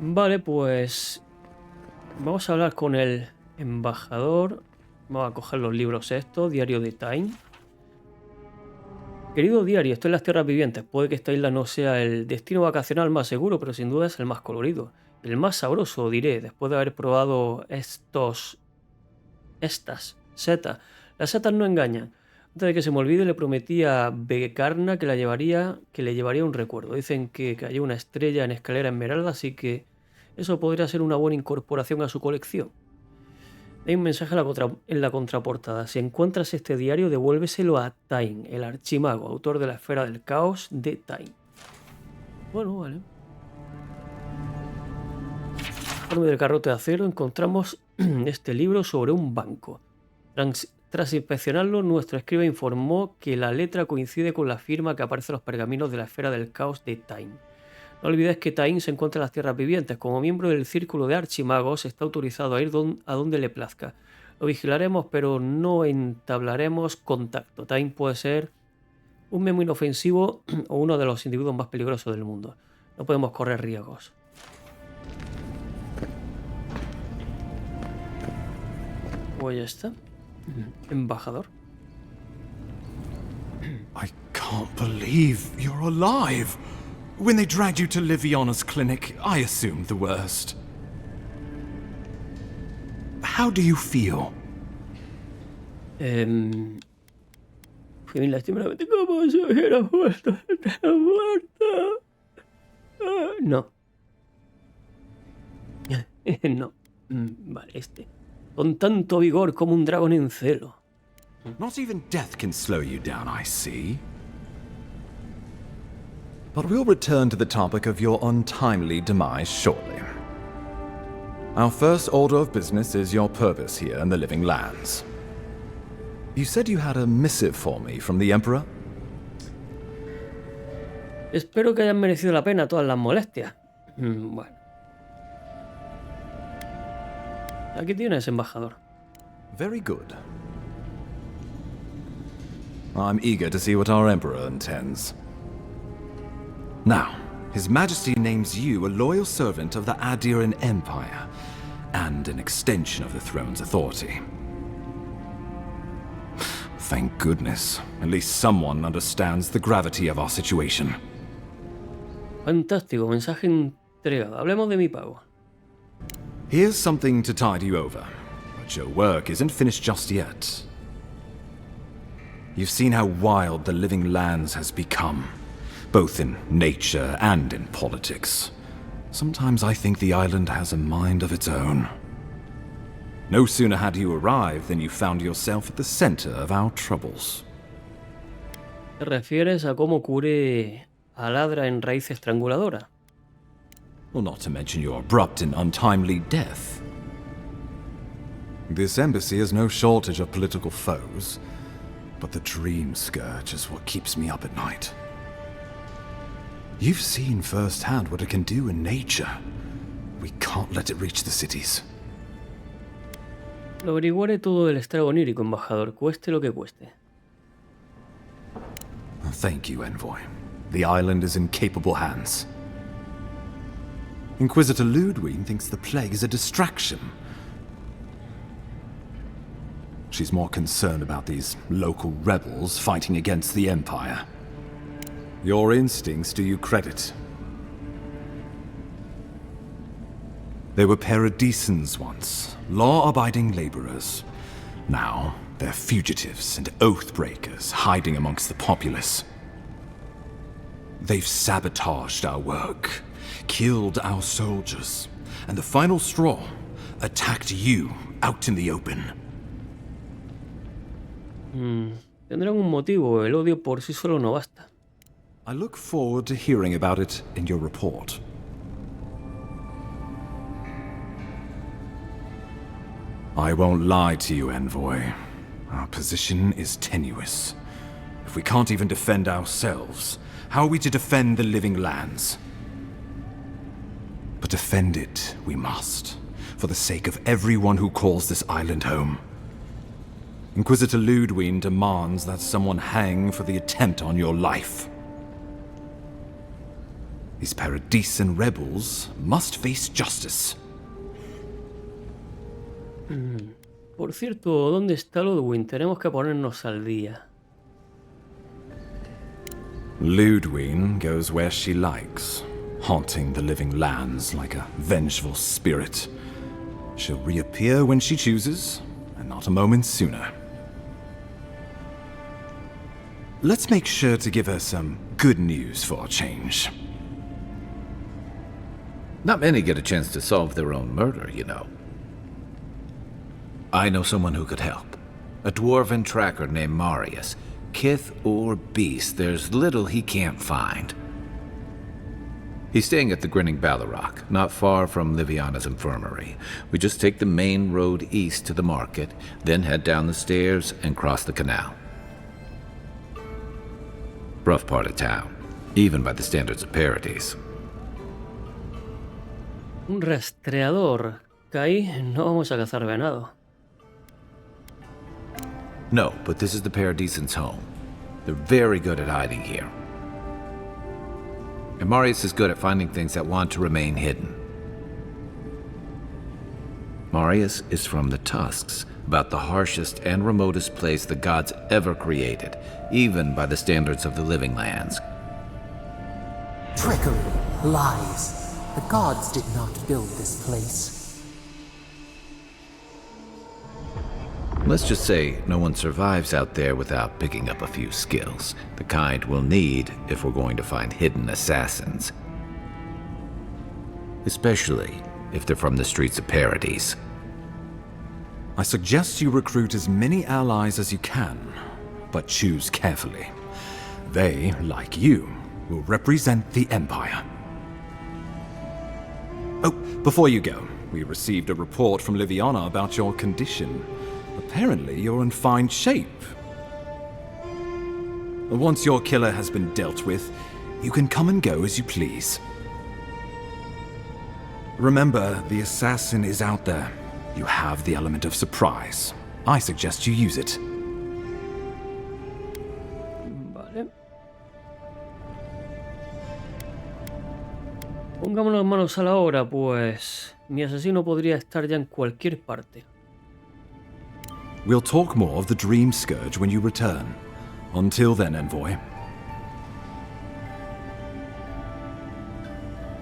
Vale, pues vamos a hablar con el embajador. Vamos a coger los libros estos, diario de Time. Querido diario, estoy en las Tierras Vivientes. Puede que esta isla no sea el destino vacacional más seguro, pero sin duda es el más colorido. El más sabroso, diré, después de haber probado estas setas. Las setas no engañan. Antes de que se me olvide, le prometí a Becarna que le llevaría un recuerdo. Dicen que cayó una estrella en escalera esmeralda, así que eso podría ser una buena incorporación a su colección. Hay un mensaje en la contraportada. Si encuentras este diario, devuélveselo a Time, el archimago, autor de la esfera del caos de Time. Bueno, vale. En del carrote de acero encontramos este libro sobre un banco. Tras inspeccionarlo, nuestro escriba informó que la letra coincide con la firma que aparece en los pergaminos de la esfera del caos de Time. No olvides que Time se encuentra en las Tierras Vivientes. Como miembro del círculo de archimagos, está autorizado a ir a donde le plazca. Lo vigilaremos, pero no entablaremos contacto. Time puede ser un memo inofensivo o uno de los individuos más peligrosos del mundo. No podemos correr riesgos. Pues ya está. Embajador. I can't believe you're alive. When they dragged you to Liviana's clinic, I assumed the worst. How do you feel? Fui lastimosamente como si hubiera muerto. No. No. Vale, con tanto vigor como un dragón en celo. Not even death can slow you down, I see. But we'll return to the topic of your untimely demise shortly. Our first order of business is your purpose here in the Living Lands. You said you had a missive for me from the Emperor? Espero que hayan merecido la pena todas las molestias. Bueno. Aquí tienes, embajador. Very good. I'm eager to see what our Emperor intends. Now, His Majesty names you a loyal servant of the Adiran Empire, and an extension of the throne's authority. Thank goodness. At least someone understands the gravity of our situation. Fantástico, mensaje entregado. Hablemos de mi pago. Here's something to tide you over, but your work isn't finished just yet. You've seen how wild the Living Lands has become, both in nature and in politics. Sometimes I think the island has a mind of its own. No sooner had you arrived than you found yourself at the center of our troubles. ¿Te refieres a cómo curé a Ladra en raíz estranguladora? Well, not to mention your abrupt and untimely death. This embassy has no shortage of political foes, but the dream scourge is what keeps me up at night. You've seen firsthand what it can do in nature. We can't let it reach the cities. Lo averiguaré todo del estrago onírico, embajador, cueste lo que cueste. Thank you, Envoy. The island is in capable hands. Inquisitor Ludwig thinks the plague is a distraction. She's more concerned about these local rebels fighting against the Empire. Your instincts do you credit. They were paradisans once, law-abiding laborers. Now, they're fugitives and oath-breakers hiding amongst the populace. They've sabotaged our work, killed our soldiers, and the final straw, attacked you out in the open. Tendrán un motivo, el odio por sí solo no basta. I look forward to hearing about it in your report. I won't lie to you, Envoy. Our position is tenuous. If we can't even defend ourselves, how are we to defend the Living Lands? But defend it we must, for the sake of everyone who calls this island home. Inquisitor Ludwig demands that someone hang for the attempt on your life. These Paradisian rebels must face justice. Por cierto, ¿dónde está Ludwig? Tenemos que ponernos al día. Ludwig goes where she likes, haunting the living lands like a vengeful spirit. She'll reappear when she chooses, and not a moment sooner. Let's make sure to give her some good news for a change. Not many get a chance to solve their own murder, you know. I know someone who could help. A dwarven tracker named Marius. Kith or beast, there's little he can't find. He's staying at the Grinning Ballarrock, not far from Liviana's infirmary. We just take the main road east to the market, then head down the stairs and cross the canal. Rough part of town, even by the standards of Paradise. Un rastreador. Kai, no vamos a cazar venado. No, but this is the Paradisians' home. They're very good at hiding here. And Marius is good at finding things that want to remain hidden. Marius is from the Tusks, about the harshest and remotest place the gods ever created, even by the standards of the living lands. Trickery, lies. The gods did not build this place. Let's just say no one survives out there without picking up a few skills, the kind we'll need if we're going to find hidden assassins. Especially if they're from the streets of Paradise. I suggest you recruit as many allies as you can, but choose carefully. They, like you, will represent the Empire. Oh, before you go, we received a report from Liviana about your condition. Apparently, you're in fine shape. Once your killer has been dealt with, you can come and go as you please. Remember, the assassin is out there. You have the element of surprise. I suggest you use it. Vale. Pongámonos manos a la obra, pues mi asesino podría estar ya en cualquier parte. We'll talk more of the Dream Scourge when you return. Until then, Envoy.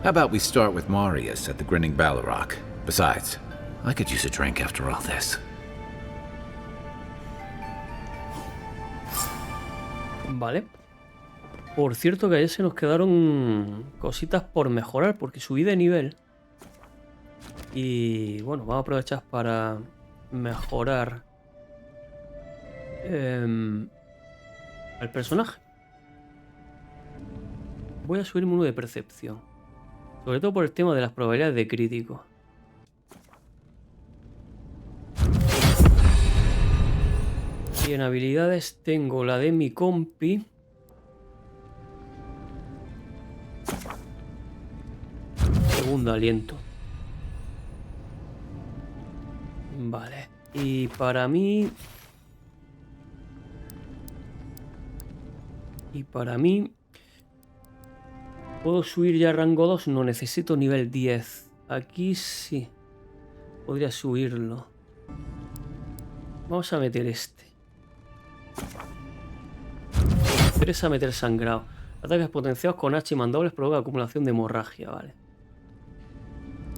How about we start with Marius at the Grinning Ballarrock? Besides, I could use a drink after all this. Vale. Por cierto que ayer se nos quedaron cositas por mejorar porque subí de nivel. Y bueno, vamos a aprovechar para mejorar al personaje. Voy a subirme uno de percepción. Sobre todo por el tema de las probabilidades de crítico. Y en habilidades tengo la de mi compi. Segundo aliento. Vale. Y para mí... ¿Puedo subir ya a rango 2? No, necesito nivel 10. Aquí sí. Podría subirlo. Vamos a meter este. 3 a meter sangrado. Ataques potenciados con H y mandobles provoca acumulación de hemorragia, vale.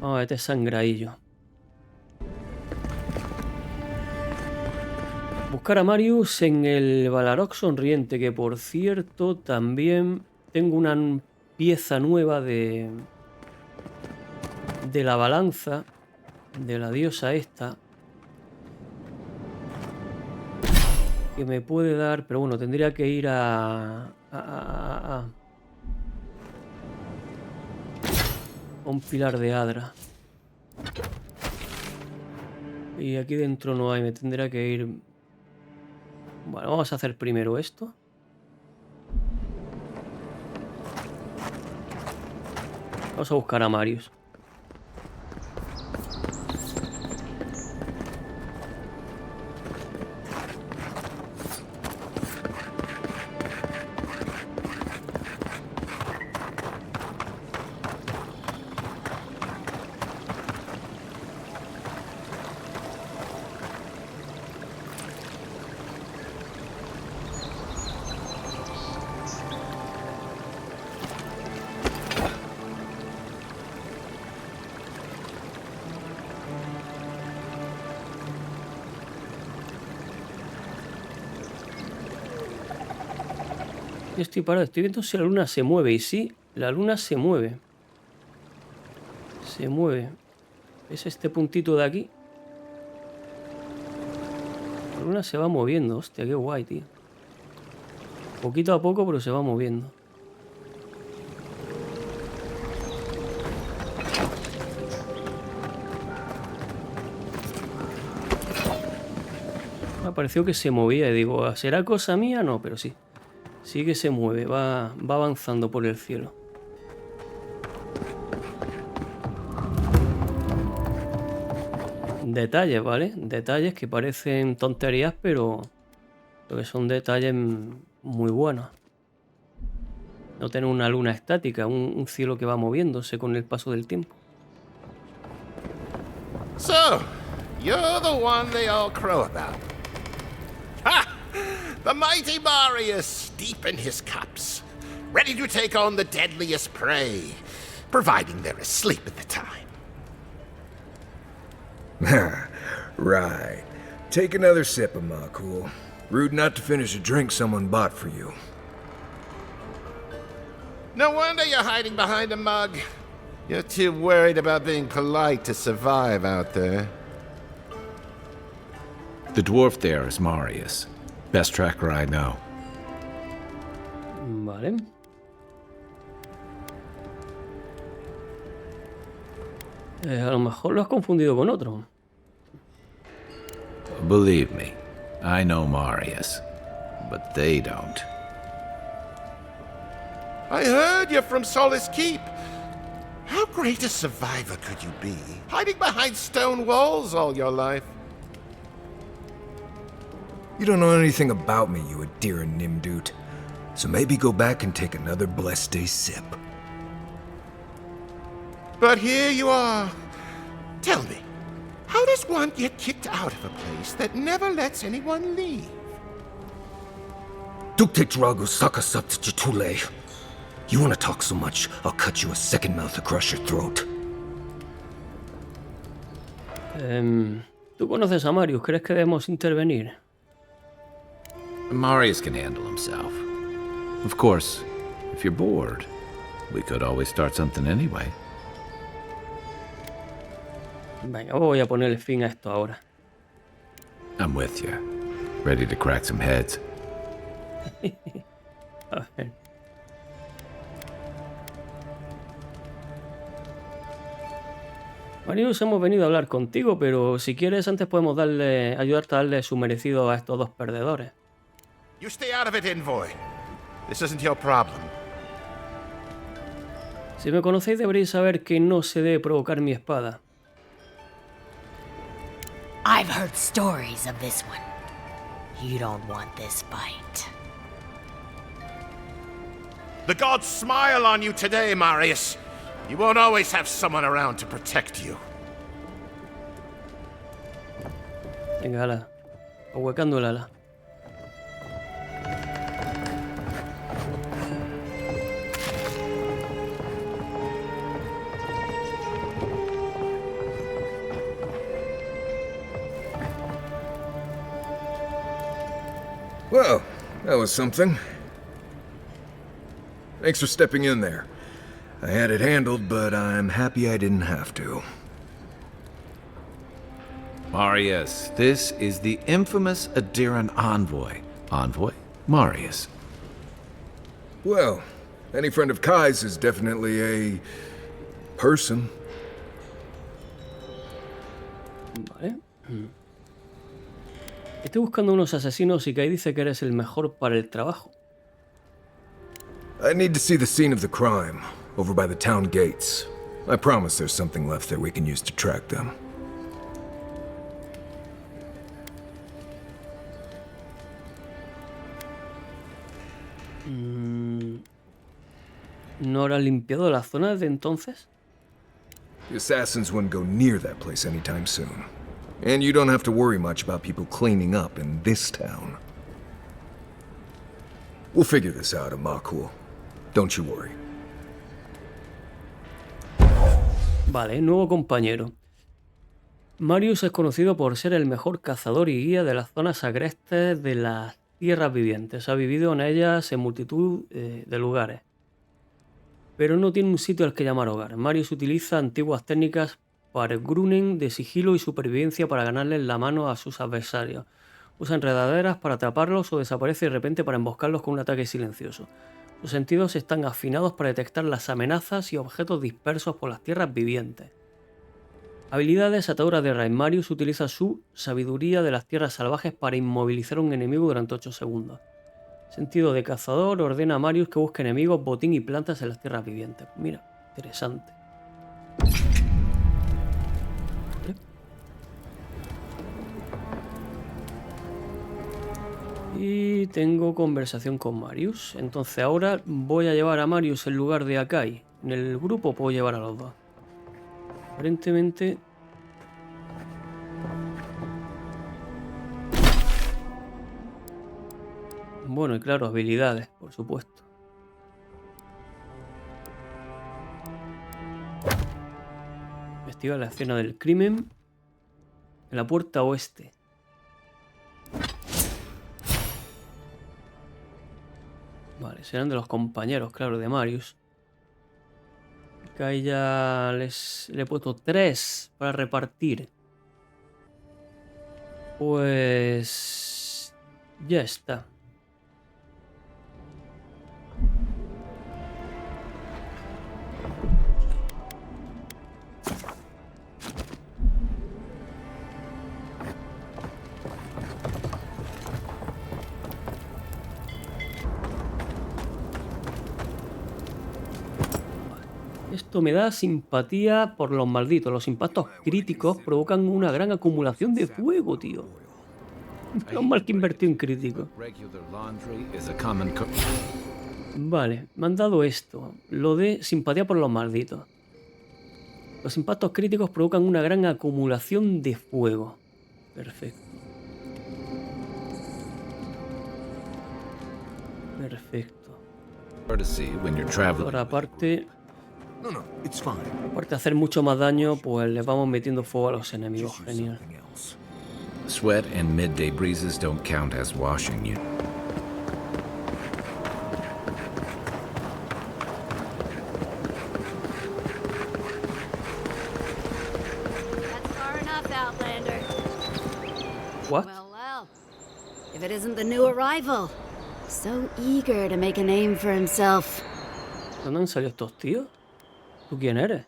Vamos a meter sangradillo. Buscar a Marius en el Ballarrock sonriente, que por cierto también tengo una pieza nueva de la balanza de la diosa esta que me puede dar, pero bueno, tendría que ir a un pilar de Hadra. Y aquí dentro no hay, me tendría que ir. Bueno, vamos a hacer primero esto. Vamos a buscar a Marius. Yo estoy parado, estoy viendo si la luna se mueve. Y sí, la luna se mueve. Se mueve. ¿Ves este puntito de aquí? La luna se va moviendo. Hostia, qué guay, tío. Poquito a poco, pero se va moviendo. Me pareció que se movía y digo, ¿será cosa mía? No, pero sí. Sí que se mueve, va avanzando por el cielo. Detalles, ¿vale? Detalles que parecen tonterías, pero que son detalles muy buenos. No tener una luna estática, un cielo que va moviéndose con el paso del tiempo. So, you're the one they all crow about. Ha! The mighty Marius, deep in his cups, ready to take on the deadliest prey, providing they're asleep at the time. Right. Take another sip of my cool. Rude not to finish a drink someone bought for you. No wonder you're hiding behind a mug. You're too worried about being polite to survive out there. The dwarf there is Marius. Best tracker I know. Vale. A lo mejor lo has confundido con otro. Believe me, I know Marius, but they don't. I heard you're from Solace Keep. How great a survivor could you be, hiding behind stone walls all your life? You don't know anything about me, you Adira Nimdut. So maybe go back and take another blessed day sip. But here you are. Tell me, how does one get kicked out of a place that never lets anyone leave? Dukte Drago Sakasapt Jitule. You wanna talk so much, I'll cut you a second mouth across your throat. ¿Tú conoces a Marius? ¿Crees que debemos intervenir? Marius can handle himself. Of course, if you're bored, we could always start something anyway. Venga, voy a ponerle fin a esto ahora. I'm with you. Ready to crack some heads. A ver. Marius, hemos venido a hablar contigo, pero si quieres antes podemos ayudarte a darle su merecido a estos dos perdedores. You stay out of it, Envoy. This isn't your problem. Si me conocéis deberéis saber que no se debe provocar mi espada. I've heard stories of this one. You don't want this fight. The gods smile on you today, Marius. You won't always have someone around to protect you. Venga, ala. Ahuecando el ala. Well, that was something. Thanks for stepping in there. I had it handled, but I'm happy I didn't have to. Marius, this is the infamous Adiran envoy. Envoy? Marius. Well, any friend of Kai's is definitely a person. Vale. Estoy buscando unos asesinos y Kai dice que eres el mejor para el trabajo. I need to see the scene of the crime, over by the town gates. I promise there's something left there we can use to track them. ¿No habrá limpiado la zona desde entonces? The assassins wouldn't go near that place anytime soon. And you don't have to worry much about people cleaning up in this town. We'll figure this out, Amakul. Don't you worry. Vale, nuevo compañero. Marius es conocido por ser el mejor cazador y guía de las zonas agrestes de las tierras vivientes. Ha vivido en ellas en multitud de lugares, pero no tiene un sitio al que llamar hogar. Marius utiliza antiguas técnicas para grunen de sigilo y supervivencia para ganarles la mano a sus adversarios. Usa enredaderas para atraparlos o desaparece de repente para emboscarlos con un ataque silencioso. Sus sentidos están afinados para detectar las amenazas y objetos dispersos por las tierras vivientes. Habilidades: atadura de raíz. Marius utiliza su sabiduría de las tierras salvajes para inmovilizar a un enemigo durante 8 segundos. Sentido de cazador: ordena a Marius que busque enemigos, botín y plantas en las tierras vivientes. Mira, interesante. Y tengo conversación con Marius. Entonces ahora voy a llevar a Marius en lugar de a Kai. En el grupo puedo llevar a los dos. Aparentemente... Bueno, y claro, habilidades, por supuesto. Investiga la escena del crimen en la puerta oeste. Vale, serán de los compañeros, claro, de Marius. Acá ya le he puesto 3 para repartir. Pues... ya está. Esto me da simpatía por los malditos. Los impactos críticos provocan una gran acumulación de fuego, tío. Menos mal que invertí en crítico. Vale, me han dado esto. Lo de simpatía por los malditos. Los impactos críticos provocan una gran acumulación de fuego. Perfecto. Perfecto. Ahora aparte de hacer mucho más daño, pues les vamos metiendo fuego a los enemigos. Genial. Sweat and midday breezes don't count as washing you. That's far enough, Outlander. What? Well. If it isn't the new arrival. So eager to make a name for himself. ¿Dónde han salido estos tíos? ¿Tú quién eres?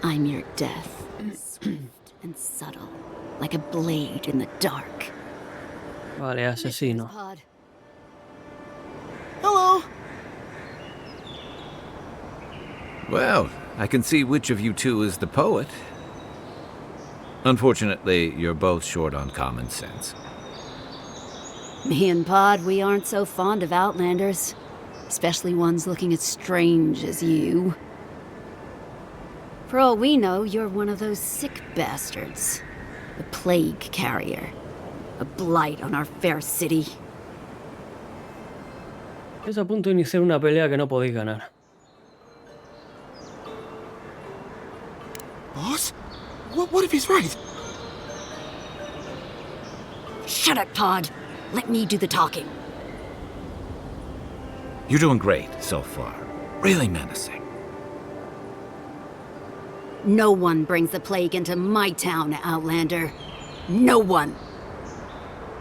I'm your death. Swift and subtle. Like a blade in the dark. Vale, asesino. Hello! Well, I can see which of you two is the poet. Unfortunately, you're both short on common sense. Me and Pod, we aren't so fond of Outlanders. Especially ones looking as strange as you. For all we know, you're one of those sick bastards. The plague carrier. A blight on our fair city. Es a punto de iniciar una pelea que no podéis ganar. Boss? What if he's right? Shut up, Pod. Let me do the talking. You're doing great so far. Really menacing. No one brings the plague into my town, Outlander. No one.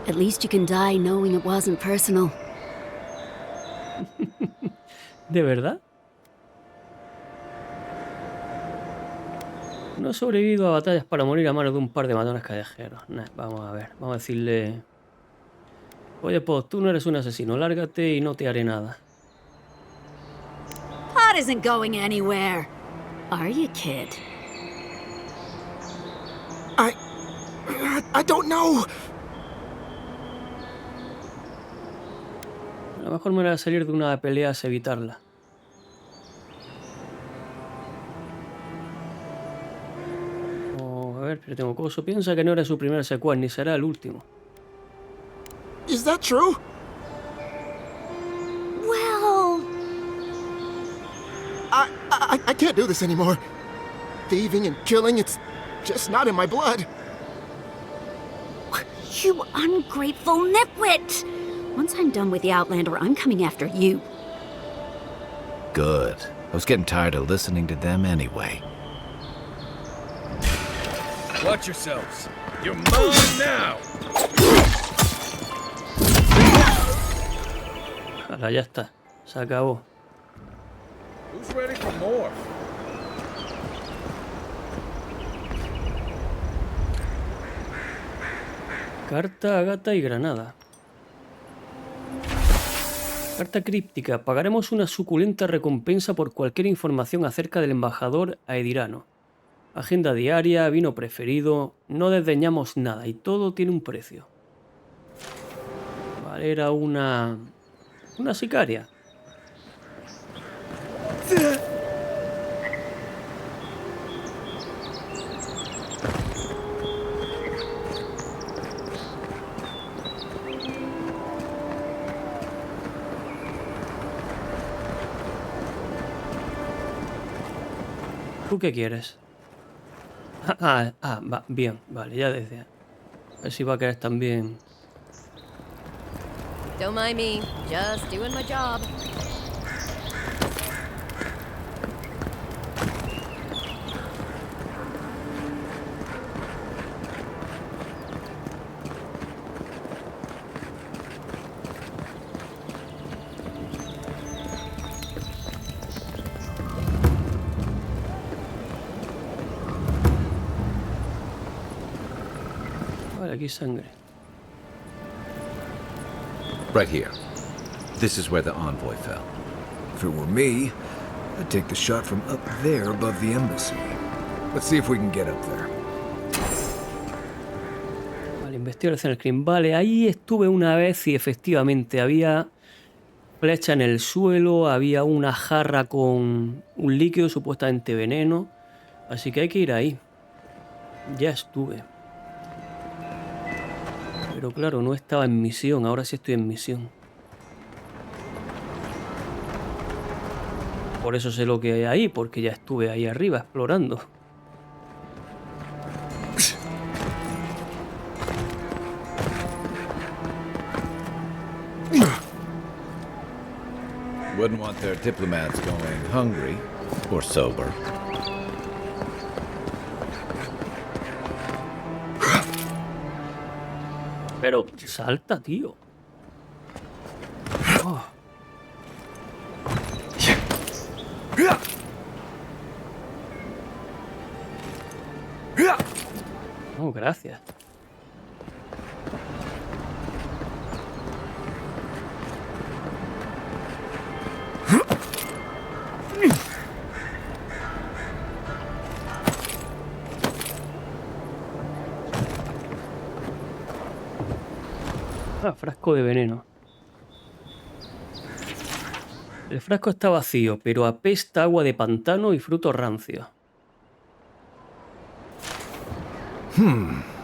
At least you can die knowing it wasn't personal. ¿De verdad? No he sobrevivido a batallas para morir a manos de un par de matones callejeros. Nah, vamos a ver, vamos a decirle... Oye, pues tú no eres un asesino, lárgate y no te haré nada. Pod isn't going anywhere. Are you, kid? I don't know. La mejor manera de salir de una pelea es evitarla. Oh, a ver, pero tengo coso. Piensa que no era su primer secuaz, ni será el último. Is that true? Well... I can't do this anymore. Thieving and killing, it's just not in my blood. You ungrateful nitwit! Once I'm done with the Outlander, I'm coming after you. Good. I was getting tired of listening to them anyway. Watch yourselves. You're mine now. Ahora ya está. Se acabó. Who's ready for more? Carta, agata y granada. Carta críptica. Pagaremos una suculenta recompensa por cualquier información acerca del embajador aedirano. Agenda diaria, vino preferido. No desdeñamos nada y todo tiene un precio. Vale, era una sicaria. ¿Tú qué quieres? Va, bien, vale, ya desde. A ver si va a querer también. Don't mind me, just doing my job. Vale, aquí sangre. Right here. This is where the envoy fell. If it were me, I'd take the shot from up there above the embassy. Let's see if we can get up there. Vale, investigar el crimen. Vale, ahí estuve una vez y efectivamente había flecha en el suelo, había una jarra con un líquido, supuestamente veneno. Así que hay que ir ahí. Ya estuve. Pero claro, no estaba en misión, ahora sí estoy en misión. Por eso sé lo que hay ahí, porque ya estuve ahí arriba explorando. Wouldn't want their diplomats going hungry or sober. Pero salta, tío. Oh. Oh, gracias. Ah, frasco de veneno. El frasco está vacío, pero apesta agua de pantano y frutos rancios.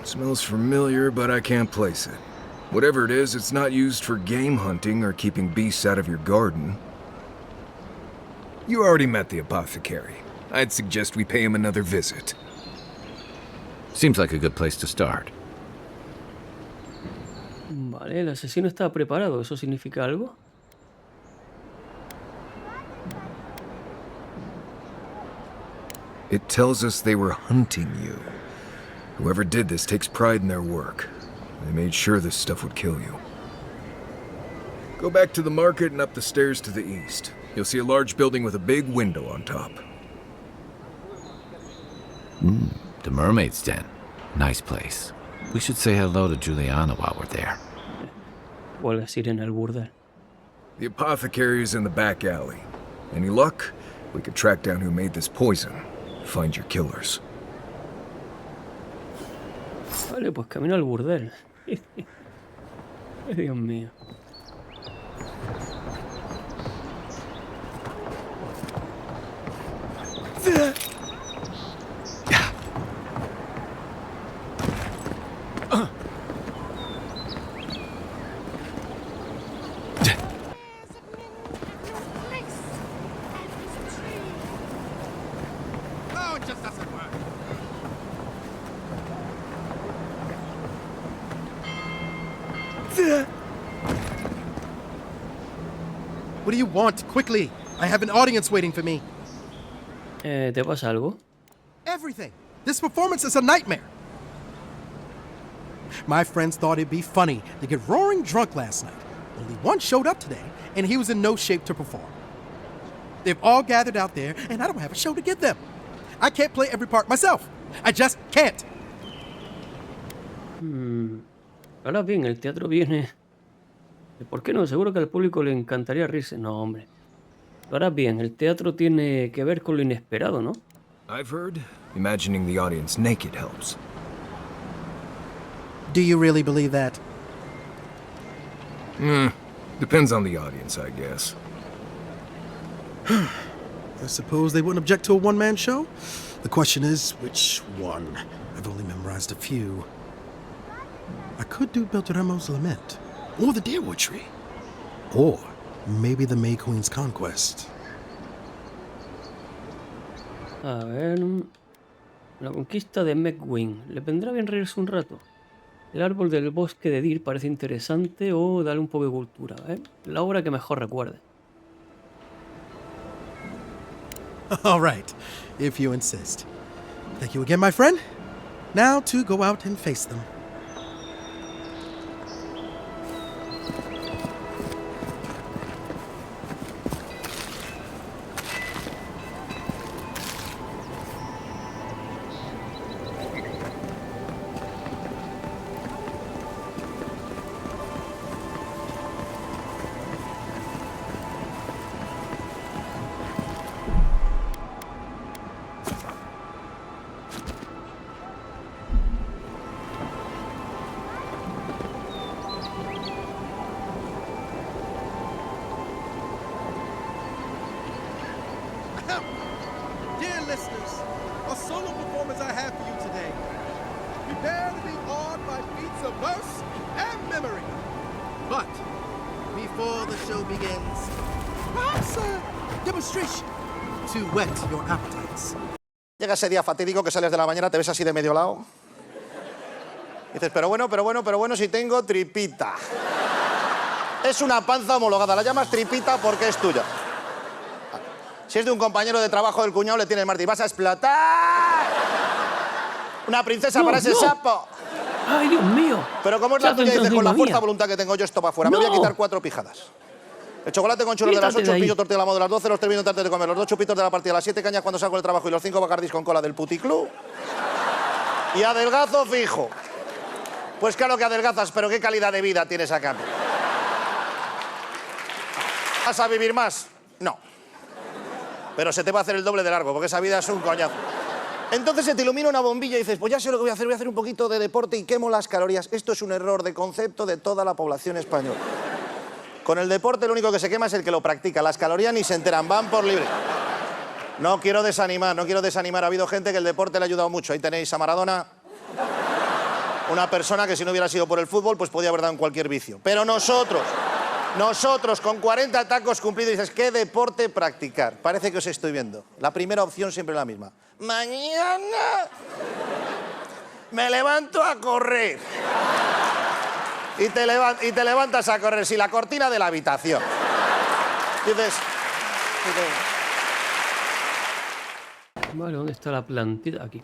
Smells familiar, but I can't place it. Whatever it is, it's not used for game hunting or keeping beasts out of your garden. You already met the apothecary. I'd suggest we pay him another visit. Seems like a good place to start. Vale, el asesino está preparado. ¿Eso significa algo? It tells us they were hunting you. Whoever did this takes pride in their work. They made sure this stuff would kill you. Go back to the market and up the stairs to the east. You'll see a large building with a big window on top. The Mermaid's Den. Nice place. We should say hello to Juliana while we're there. Vuelves a ir en el burdel. The apothecary is in the back alley. Any luck? We could track down who made this poison. Find your killers. Vale, pues camino al burdel. Ay, Dios mío. What do you want? Quickly! I have an audience waiting for me. ¿Te pasa algo? Everything! This performance is a nightmare! My friends thought it'd be funny to get roaring drunk last night. Only one showed up today, and he was in no shape to perform. They've all gathered out there, and I don't have a show to give them. I can't play every part myself. I just can't. Ahora bien, el teatro viene... ¿Por qué no? Seguro que al público le encantaría reírse. No, hombre. Ahora bien, el teatro tiene que ver con lo inesperado, ¿no? I've heard imagining the audience naked helps. Do you really believe that? Depends on the audience, I guess. I suppose they wouldn't object to a one-man show? The question is, which one? I've only memorized a few. I could do Beltramo's Lament, or the Deerwood Tree, or maybe the May Queen's Conquest. A ver... La conquista de Megwin. ¿Le vendrá bien reírse un rato? El árbol del bosque de Dir parece interesante o darle un poco de cultura, ¿eh? La obra que mejor recuerde. All right, if you insist. Thank you again, my friend. Now to go out and face them. Dear listeners, a solo performance I have for you today. Prepare to be awed by feats of verse and memory. But before the show begins, perhaps a demonstration to whet your appetites. Llega ese día fatídico que sales de la mañana, te ves así de medio lado. Y dices, pero bueno, si tengo tripita. Es una panza homologada, la llamas tripita porque es tuya. Si es de un compañero de trabajo del cuñado, le tienes Martí. ¡Vas a explotar! ¡Una princesa para ese sapo! ¡Ay, Dios mío! Pero como es la tuya, dices, con la fuerza de voluntad que tengo yo, esto para afuera. Me voy a quitar 4 pijadas. El chocolate con churros de las 8, el pillo tortilla de la moda de las 12, los 3 minutos antes de comer, los 2 chupitos de la partida, las 7 cañas cuando salgo del trabajo y los 5 bacardís con cola del puticlub. Y adelgazo fijo. Pues claro que adelgazas, pero ¿qué calidad de vida tienes a cambio? ¿Vas a vivir más? No. Pero se te va a hacer el doble de largo, porque esa vida es un coñazo. Entonces se te ilumina una bombilla y dices, pues ya sé lo que voy a hacer un poquito de deporte y quemo las calorías. Esto es un error de concepto de toda la población española. Con el deporte lo único que se quema es el que lo practica. Las calorías ni se enteran, van por libre. No quiero desanimar. Ha habido gente que el deporte le ha ayudado mucho. Ahí tenéis a Maradona, una persona que si no hubiera sido por el fútbol, pues podía haber dado en cualquier vicio. Pero nosotros, con 40 tacos cumplidos, dices, ¿qué deporte practicar? Parece que os estoy viendo. La primera opción siempre es la misma. Mañana me levanto a correr. Y te levantas a correr, si la cortina de la habitación. Dices... Vale, ¿dónde está la plantita? Aquí.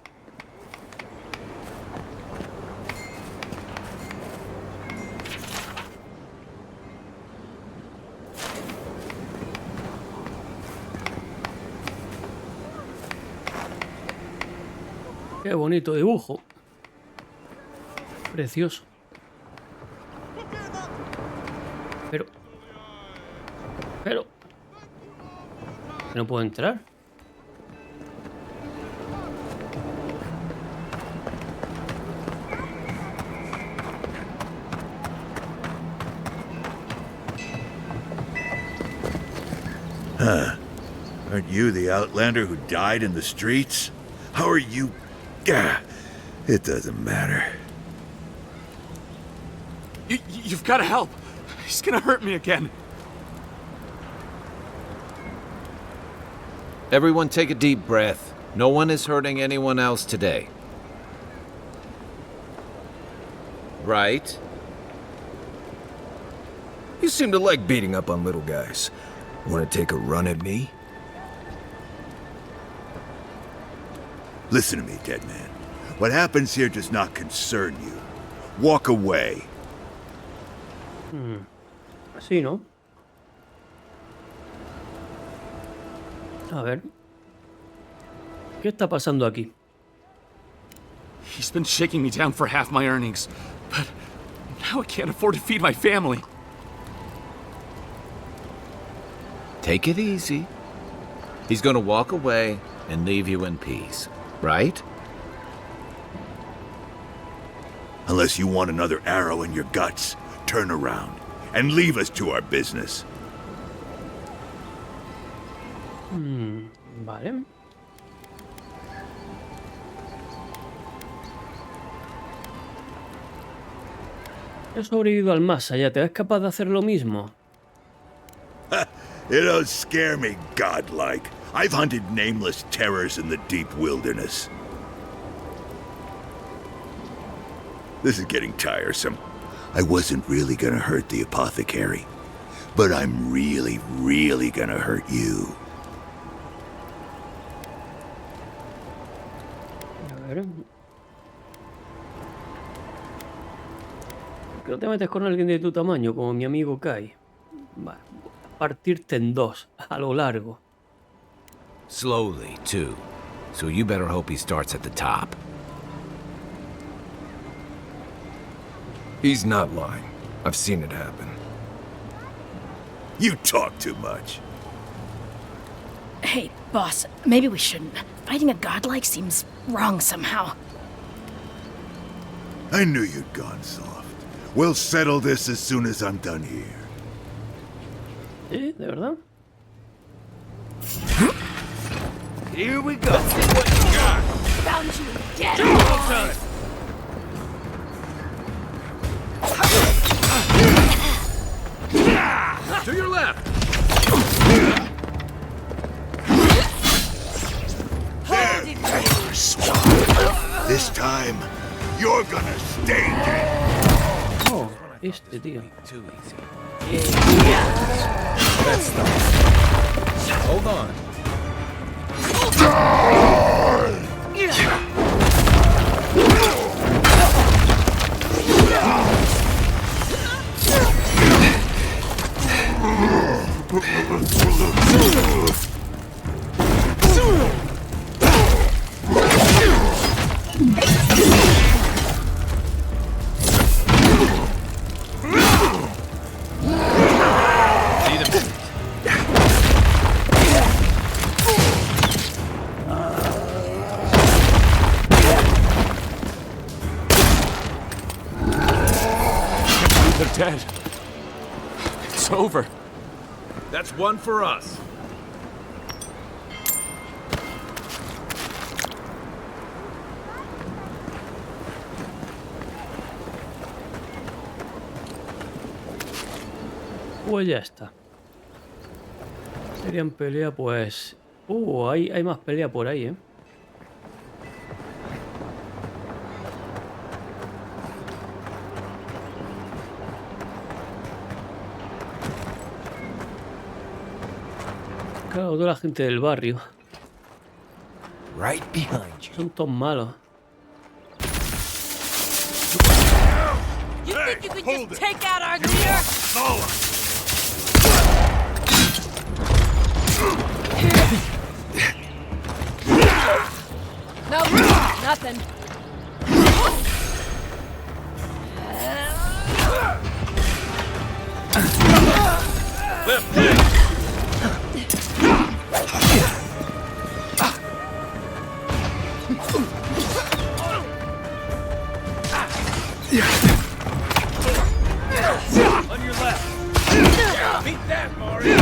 Qué bonito dibujo. Precioso. Pero... ¿No puedo entrar? Huh. Aren't you the Outlander who died in the streets? How are you... It doesn't matter. You've got to help. He's gonna hurt me again. Everyone take a deep breath. No one is hurting anyone else today. Right? You seem to like beating up on little guys. Want to take a run at me? Listen to me, dead man. What happens here does not concern you. Walk away. Así, ¿no? A ver. ¿Qué está pasando aquí? He's been shaking me down for half my earnings, but now I can't afford to feed my family. Take it easy. He's gonna walk away and leave you in peace, right? Unless you want another arrow in your guts, turn around and leave us to our business. Vale. He sobrevivido al más allá. ¿Te ves capaz de hacer lo mismo? It don't scare me, godlike. I've hunted nameless terrors in the deep wilderness. This is getting tiresome. I wasn't really gonna hurt the apothecary, but I'm really, really gonna hurt you. A ver. ¿Por qué no te metes con alguien de tu tamaño, como mi amigo Kai? Vale. Partirte en dos, a lo largo. Slowly, too. So you better hope he starts at the top. He's not lying. I've seen it happen. You talk too much. Hey, boss, maybe we shouldn't. Fighting a godlike seems wrong somehow. I knew you'd gone soft. We'll settle this as soon as I'm done here. ¿Sí? ¿De verdad? Here we go. See what you got. Found you again. To your left! This time, you're gonna stay dead. Oh, este tío. Too easy. That's the... Hold on. They're dead. It's over. That's one for us. Pues ya está. Serían pelea, pues... hay más pelea por ahí, ¿eh? Claro, toda la gente del barrio. Right behind you. Son todos malos. You think you could just take out our leader? No, nothing. On your left. Beat that, Mario.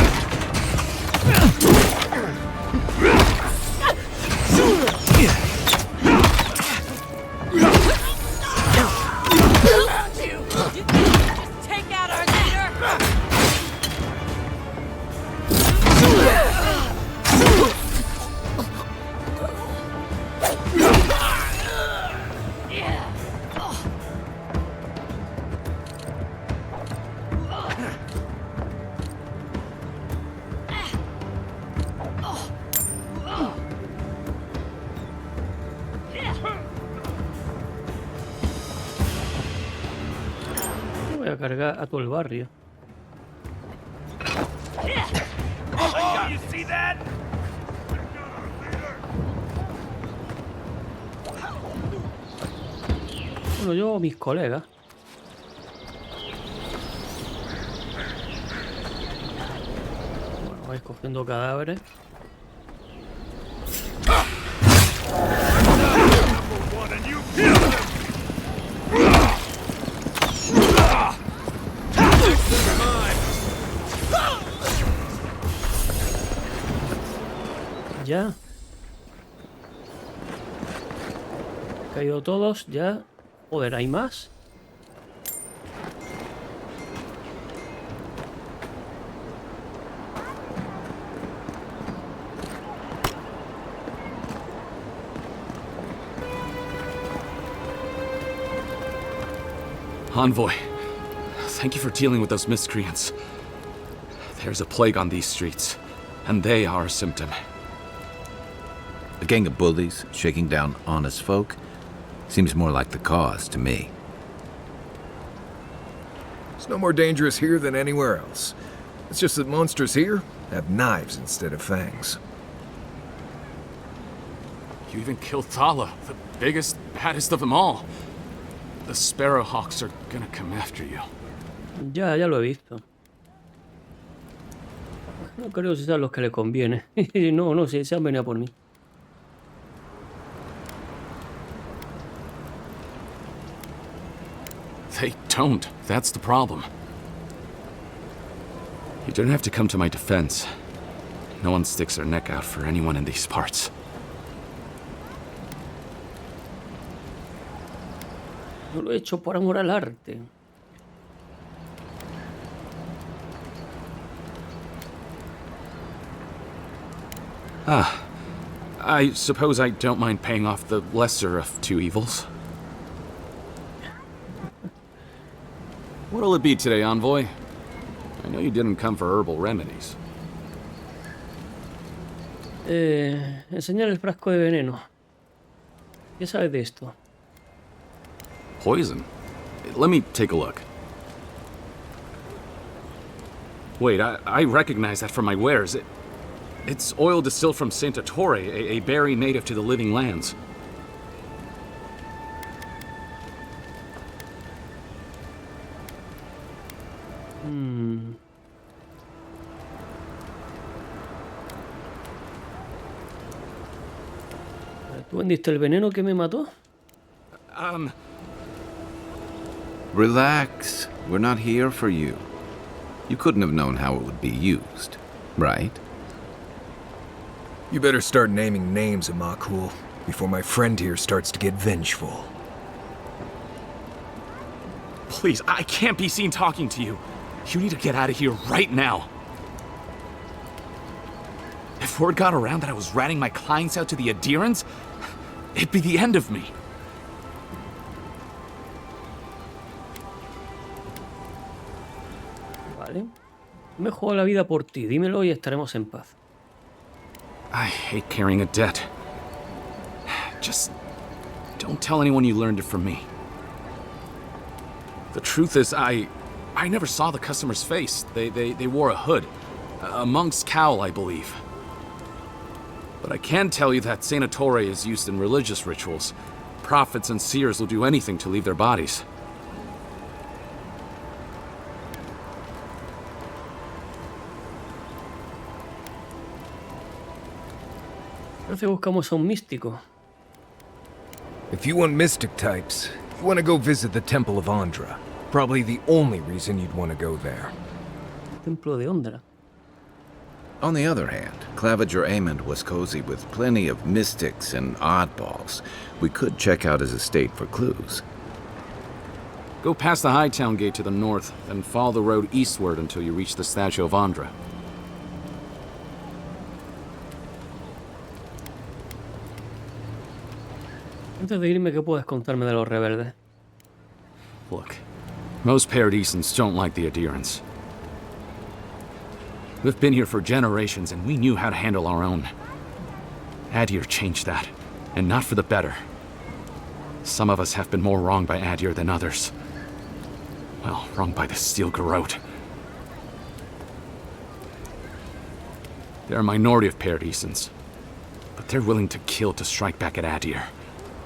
You think you could just take out our leader? Voy a cargar a todo el barrio. Bueno, yo o mis colegas. Bueno, vais cogiendo cadáveres. Ya. Han caído todos, ya. Joder, ¿hay más? Envoy, thank you for dealing with those miscreants. There's a plague on these streets, and they are a symptom. A gang of bullies shaking down honest folk seems more like the cause to me. It's no more dangerous here than anywhere else. It's just that monsters here have knives instead of fangs. You even killed Thala, the biggest, baddest of them all. The Sparrowhawks are gonna come after you. Ya lo he visto. No creo que sean los que le conviene. No, se han venido por mí. They don't. That's the problem. You don't have to come to my defense. No one sticks their neck out for anyone in these parts. No lo he hecho por amor al arte. I suppose I don't mind paying off the lesser of two evils. What'll it be today, Envoy? I know you didn't come for herbal remedies. Enseñar el frasco de veneno. ¿Qué sabes de esto? Poison? Let me take a look. Wait, I recognize that from my wares. It's oil distilled from Saint Ettore, a berry native to the Living Lands. ¿Tú vendiste el veneno que me mató? Relax. We're not here for you. You couldn't have known how it would be used, right? You better start naming names, Amakul, before my friend here starts to get vengeful. Please, I can't be seen talking to you. You need to get out of here right now. If word got around that I was ratting my clients out to the adherents, it'd be the end of me. Vale. Me juego la vida por ti. Dímelo y estaremos en paz. I hate carrying a debt. Just don't tell anyone you learned it from me. The truth is, I never saw the customer's face. They wore a hood. A monk's cowl, I believe. But I can tell you that Saint Ettore is used in religious rituals. Prophets and seers will do anything to leave their bodies. Parece que buscamos a un místico. If you want mystic types, you want to go visit the Temple of Andra. Probably the only reason you'd want to go there. Templo de Ondra. On the other hand, Claviger Amond was cozy with plenty of mystics and oddballs. We could check out his estate for clues. Go past the Hightown Gate to the north, then follow the road eastward until you reach the statue of Andra. Antes de irme, ¿qué puedes contarme de los rebeldes? Look, most Paradisans don't like the adherents. We've been here for generations, and we knew how to handle our own. Adir changed that, and not for the better. Some of us have been more wronged by Adir than others. Well, wrong by the steel garrote. They're a minority of Paradisans, but they're willing to kill to strike back at Adir,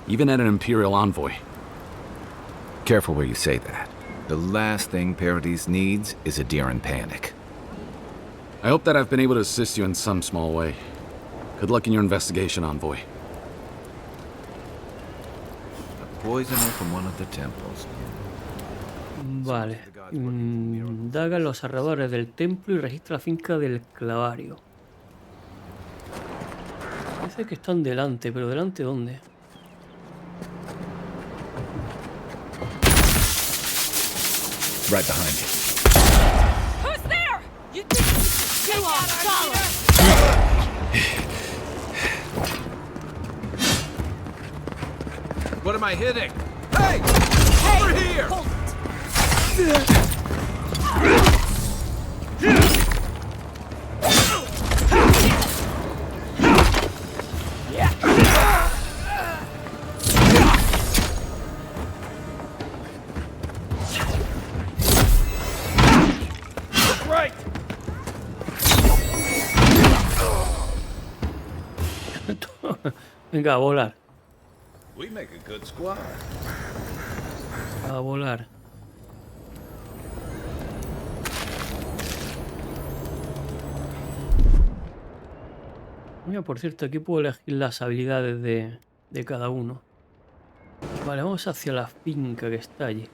even at an Imperial envoy. Careful where you say that. The last thing Paradis needs is a deer in panic. I hope that I've been able to assist you in some small way. Good luck in your investigation, envoy. A poisoner from one of the temples. Vale. Indaga en los alrededores del templo y registra la finca del clavario. Dice que están delante, pero ¿delante dónde? Right behind you. Who's there? You think you are solid? What am I hitting? Hey! Over here! Hold Right! Venga, a volar. We make a good squad. A volar. Mira, por cierto, aquí puedo elegir las habilidades de cada uno. Vale, vamos hacia la finca que está allí.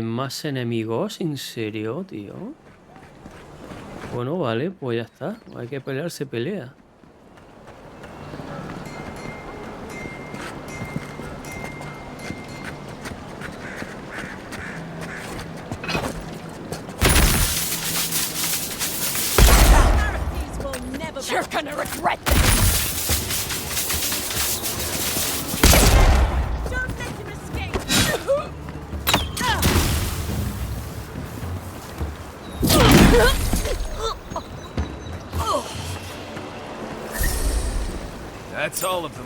¿Más enemigos? ¿En serio, tío? Bueno, vale, pues ya está. Hay que pelear, se pelea. You're gonna regret this. Don't let him escape. That's all of them.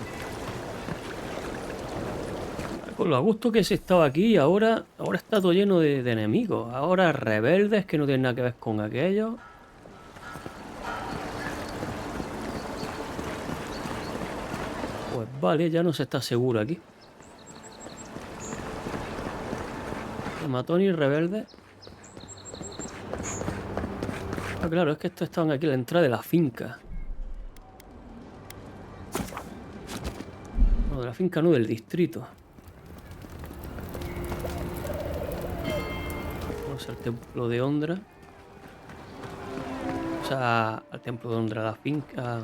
Con lo a gusto que se estaba aquí, ahora está todo lleno de enemigos. Ahora rebeldes que no tienen nada que ver con aquellos. Pues vale, ya no se está seguro aquí. Matón y rebelde. Ah, claro, es que estos estaban aquí a la entrada de la finca. No, de la finca no, del distrito. Vamos al templo de Ondra. O sea, al templo de Ondra, la finca.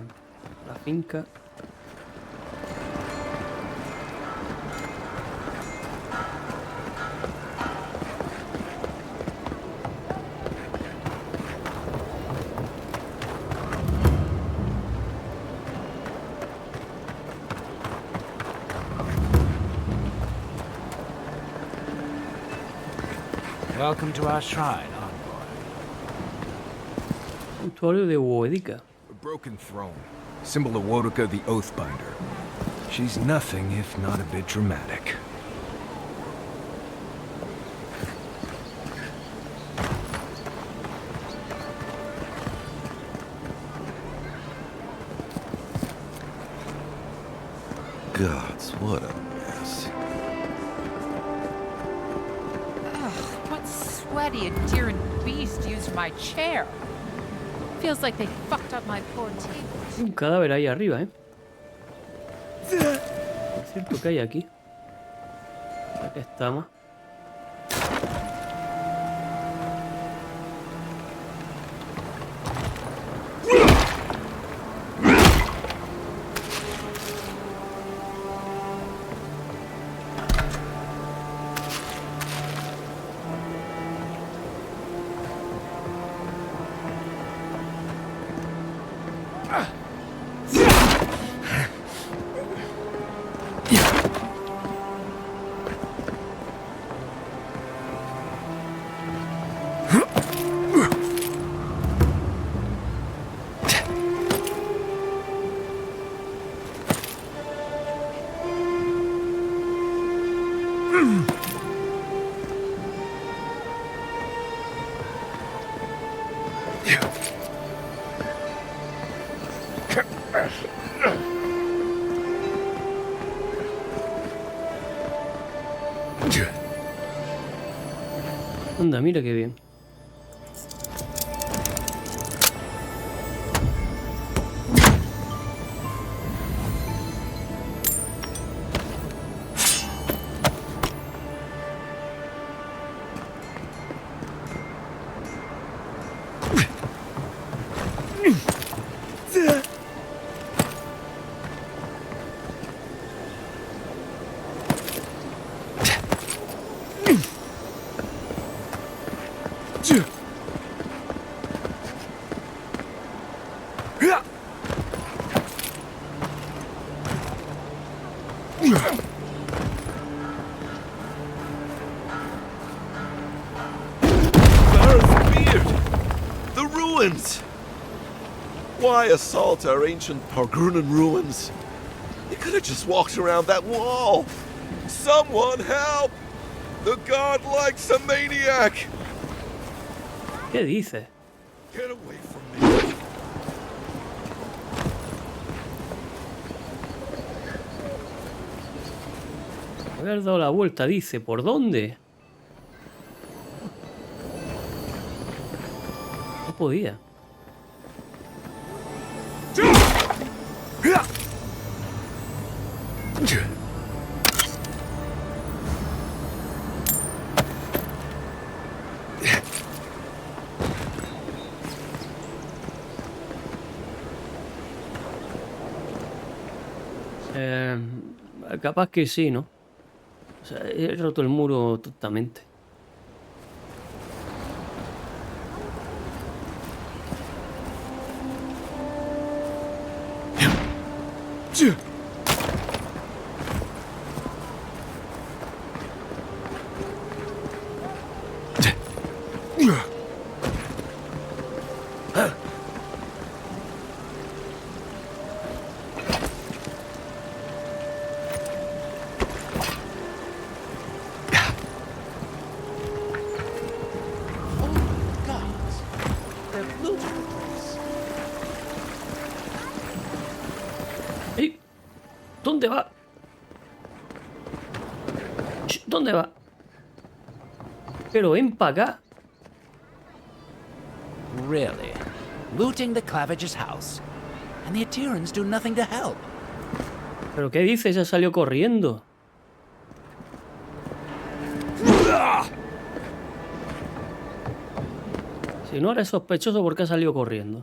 La finca. Welcome to our shrine, envoy. Santuario de Woedica. A broken throne, symbol of Woedica the Oathbinder. She's nothing if not a bit dramatic. Gods, what a mess. What sweaty and deer and beast used my chair. Feels like they fucked up my poor table. Hay un cadáver ahí arriba, ¿eh? Por cierto, ¿qué hay aquí? Aquí estamos. Anda, mira qué bien. Why assault our ancient Pargrunan ruins? You could have just walked around that wall. Someone help! The god likes a maniac! ¿Qué dice? Get away from me. Haber dado la vuelta, dice. ¿Por dónde? No podía. Capaz que sí, ¿no? O sea, he roto el muro totalmente. ¿Dónde va? ¿Dónde va? Pero ven para acá. Really? Looting the Clavage's house. And the Atirans do nothing to help. ¿Pero qué dices? Ya salió corriendo. Si no eres sospechoso, ¿por qué ha salido corriendo?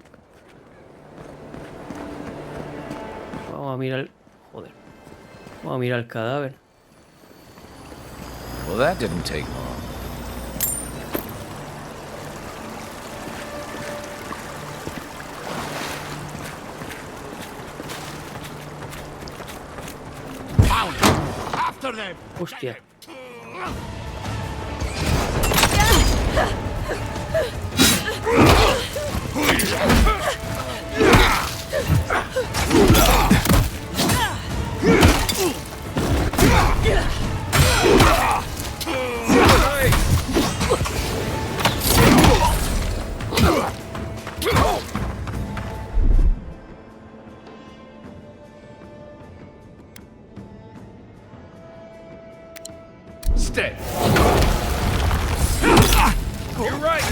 Vamos a mirar... Joder. Vamos a mirar el cadáver. Well, that didn't take long. After them! Hostia. Stay. You're right.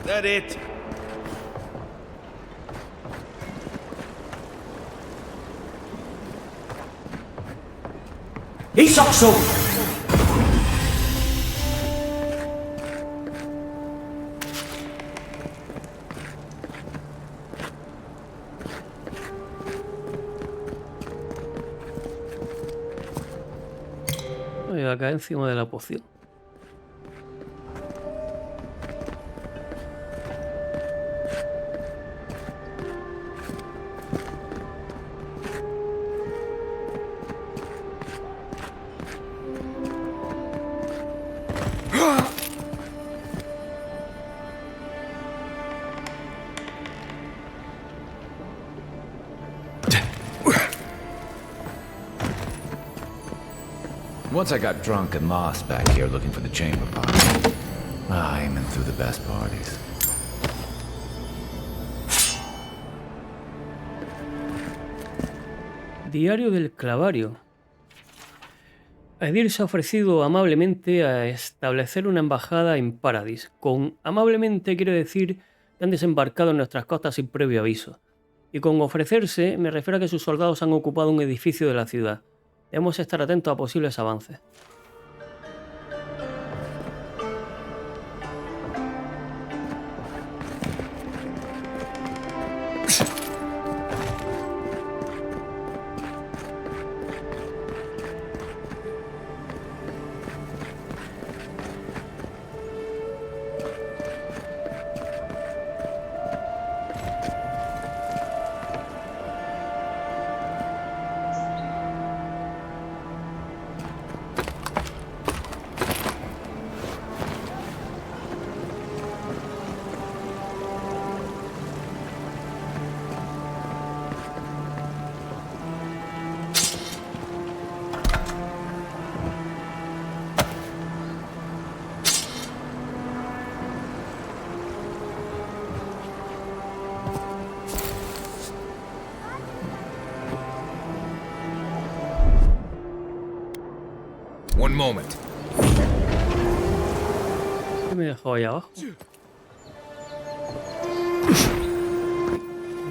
That it? Isakso! Voy a caer encima de la poción. Once I got drunk and lost back here looking for the chamber pot. Aiming through the best parties. Diario del clavario. Edir se ha ofrecido amablemente a establecer una embajada en Paradis. Con amablemente quiere decir que han desembarcado en nuestras costas sin previo aviso. Y con ofrecerse me refiero a que sus soldados han ocupado un edificio de la ciudad. Debemos estar atentos a posibles avances. One moment. ¿Qué me he dejado ahí abajo?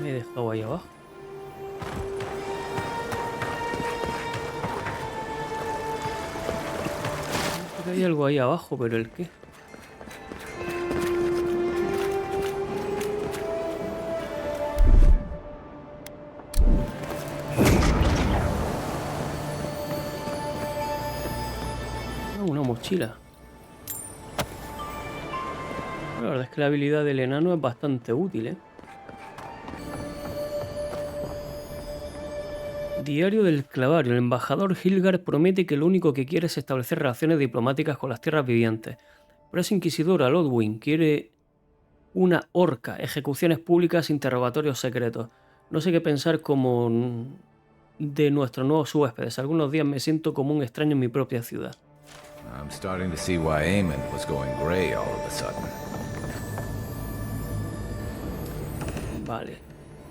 Me he dejado ahí abajo. Creo que hay algo ahí abajo, pero ¿el qué? Una mochila. La verdad es que la habilidad del enano es bastante útil, ¿eh? Diario del clavario. El embajador Hilgar promete que lo único que quiere es establecer relaciones diplomáticas con las tierras vivientes. Pero es inquisidora, Lodwyn. Quiere una horca, ejecuciones públicas, interrogatorios secretos. No sé qué pensar como de nuestros nuevos huéspedes. Algunos días me siento como un extraño en mi propia ciudad. I'm starting to see why Eamon was going gray all of a sudden. Vale.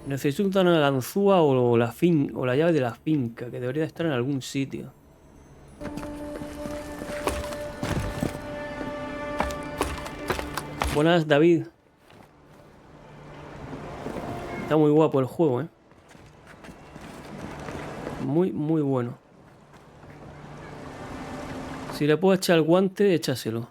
Necesito una ganzúa o la llave de la finca, que debería estar en algún sitio. Buenas, David. Está muy guapo el juego, ¿eh? Muy, muy bueno. Si le puedo echar el guante, échaselo.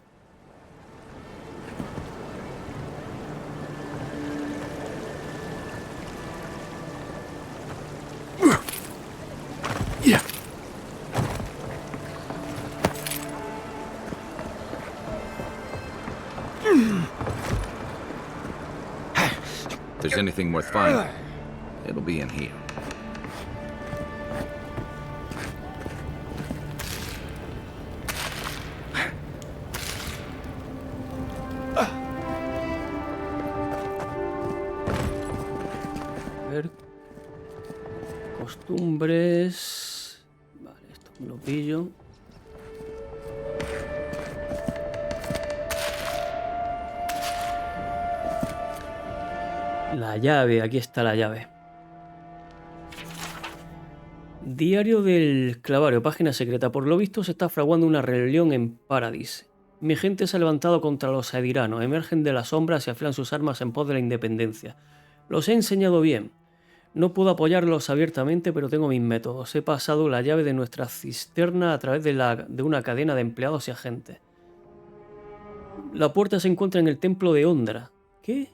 If there's anything worth finding, it'll be in here. Costumbres. Vale, esto me lo pillo. La llave, aquí está la llave. Diario del clavario, página secreta. Por lo visto se está fraguando una rebelión en Paradis. Mi gente se ha levantado contra los aediranos, emergen de las sombras y afilan sus armas en pos de la independencia. Los he enseñado bien. No puedo apoyarlos abiertamente, pero tengo mis métodos. He pasado la llave de nuestra cisterna a través de una cadena de empleados y agentes. La puerta se encuentra en el templo de Ondra. ¿Qué?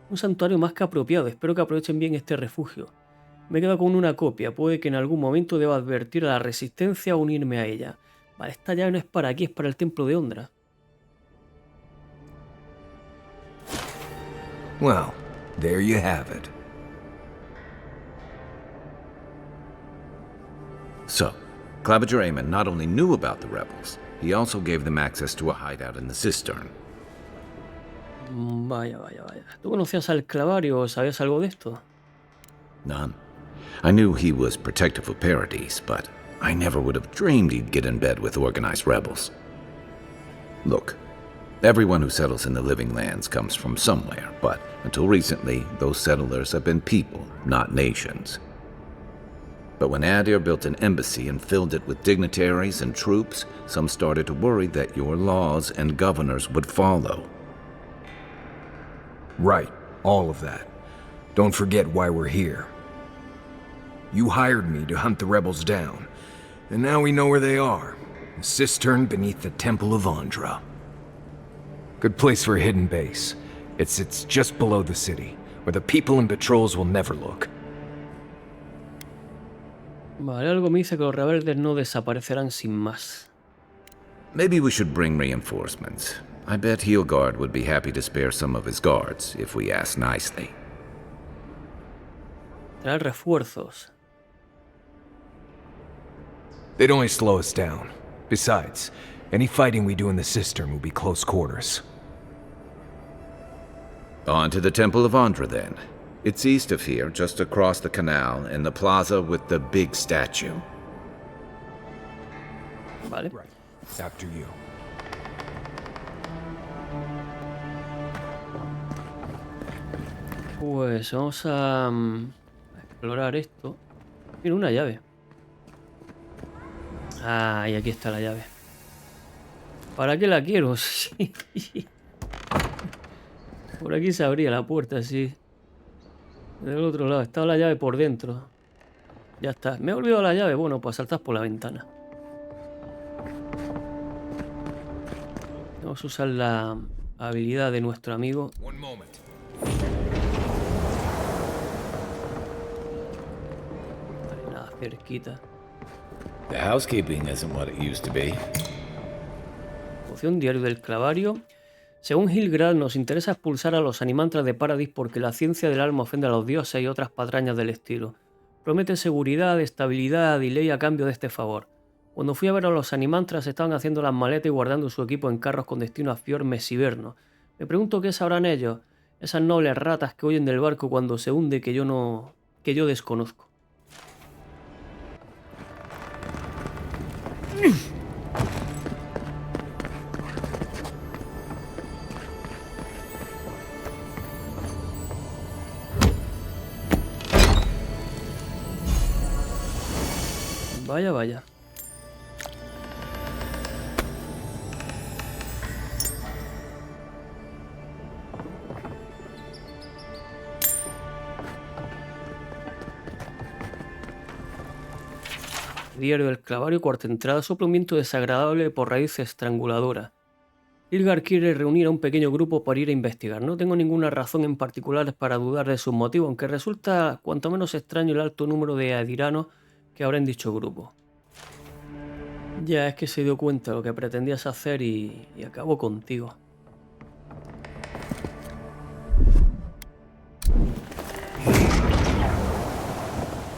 Un santuario más que apropiado. Espero que aprovechen bien este refugio. Me he quedado con una copia. Puede que en algún momento deba advertir a la resistencia o unirme a ella. Vale, esta llave no es para aquí, es para el templo de Ondra. Well, there you have it. So, Claviger Eamon not only knew about the rebels, he also gave them access to a hideout in the cistern. Vaya, vaya, vaya. ¿Tú conocías al clavario o sabías algo de esto? None. I knew he was protective of Paradise, but I never would have dreamed he'd get in bed with organized rebels. Look, everyone who settles in the Living Lands comes from somewhere, but until recently, those settlers have been people, not nations. But when Adir built an embassy and filled it with dignitaries and troops, some started to worry that your laws and governors would follow. Right, all of that. Don't forget why we're here. You hired me to hunt the rebels down, and now we know where they are. A cistern beneath the Temple of Andra. Good place for a hidden base. It sits just below the city, where the people and patrols will never look. Vale, algo me dice que los rebeldes no desaparecerán sin más. Maybe we should bring reinforcements. I bet Heelguard would be happy to spare some of his guards, if we ask nicely. Traer refuerzos. They'd only slow us down. Besides, any fighting we do in the cistern will be close quarters. On to the Temple of Andra, then. It's east of here, just across the canal, in the plaza with the big statue. Vale. Right. After you. Pues vamos a explorar esto. Mira, una llave. Ah, y aquí está la llave. ¿Para qué la quiero? Sí. Por aquí se abría la puerta, sí. Del otro lado. Estaba la llave por dentro. Ya está. Me he olvidado la llave. Bueno, pues saltas por la ventana. Vamos a usar la habilidad de nuestro amigo. Vale, nada, cerquita. The housekeeping isn't what it used to be. Poción diario del clavario. Según Hilgrad, nos interesa expulsar a los animantras de Paradis porque la ciencia del alma ofende a los dioses y otras patrañas del estilo. Promete seguridad, estabilidad y ley a cambio de este favor. Cuando fui a ver a los animantras estaban haciendo las maletas y guardando su equipo en carros con destino a Fjord Mesiverno. Me pregunto qué sabrán ellos, esas nobles ratas que huyen del barco cuando se hunde que yo desconozco. Vaya, vaya. Diario del clavario, cuarta entrada, sopla un viento desagradable por raíz estranguladora. Ilgar quiere reunir a un pequeño grupo para ir a investigar. No tengo ninguna razón en particular para dudar de sus motivos, aunque resulta cuanto menos extraño el alto número de adiranos que habrá en dicho grupo. Ya es que se dio cuenta de lo que pretendías hacer y acabó contigo.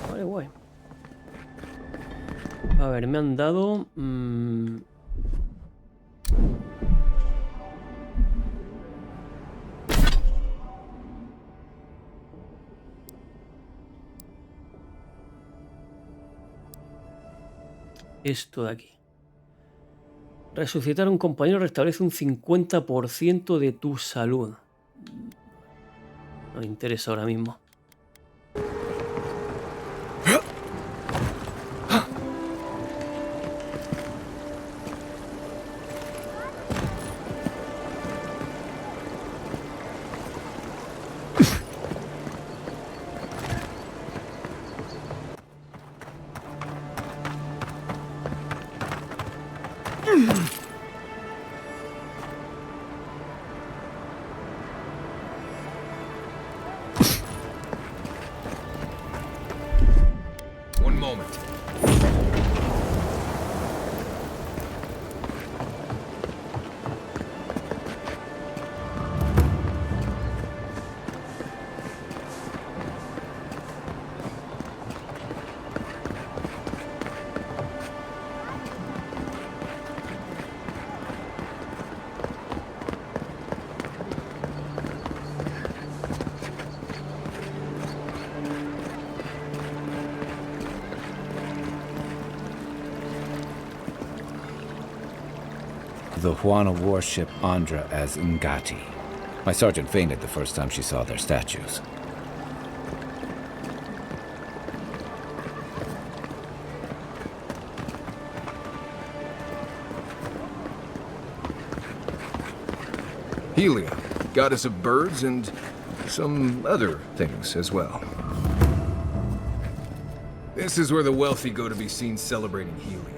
Vale, guay. A ver, me han dado... esto de aquí. Resucitar a un compañero restablece un 50% de tu salud. No me interesa ahora mismo. One moment. the Juana warship Andra as Ngati. My sergeant fainted the first time she saw their statues. Helia, goddess of birds and some other things as well. This is where the wealthy go to be seen celebrating Helia.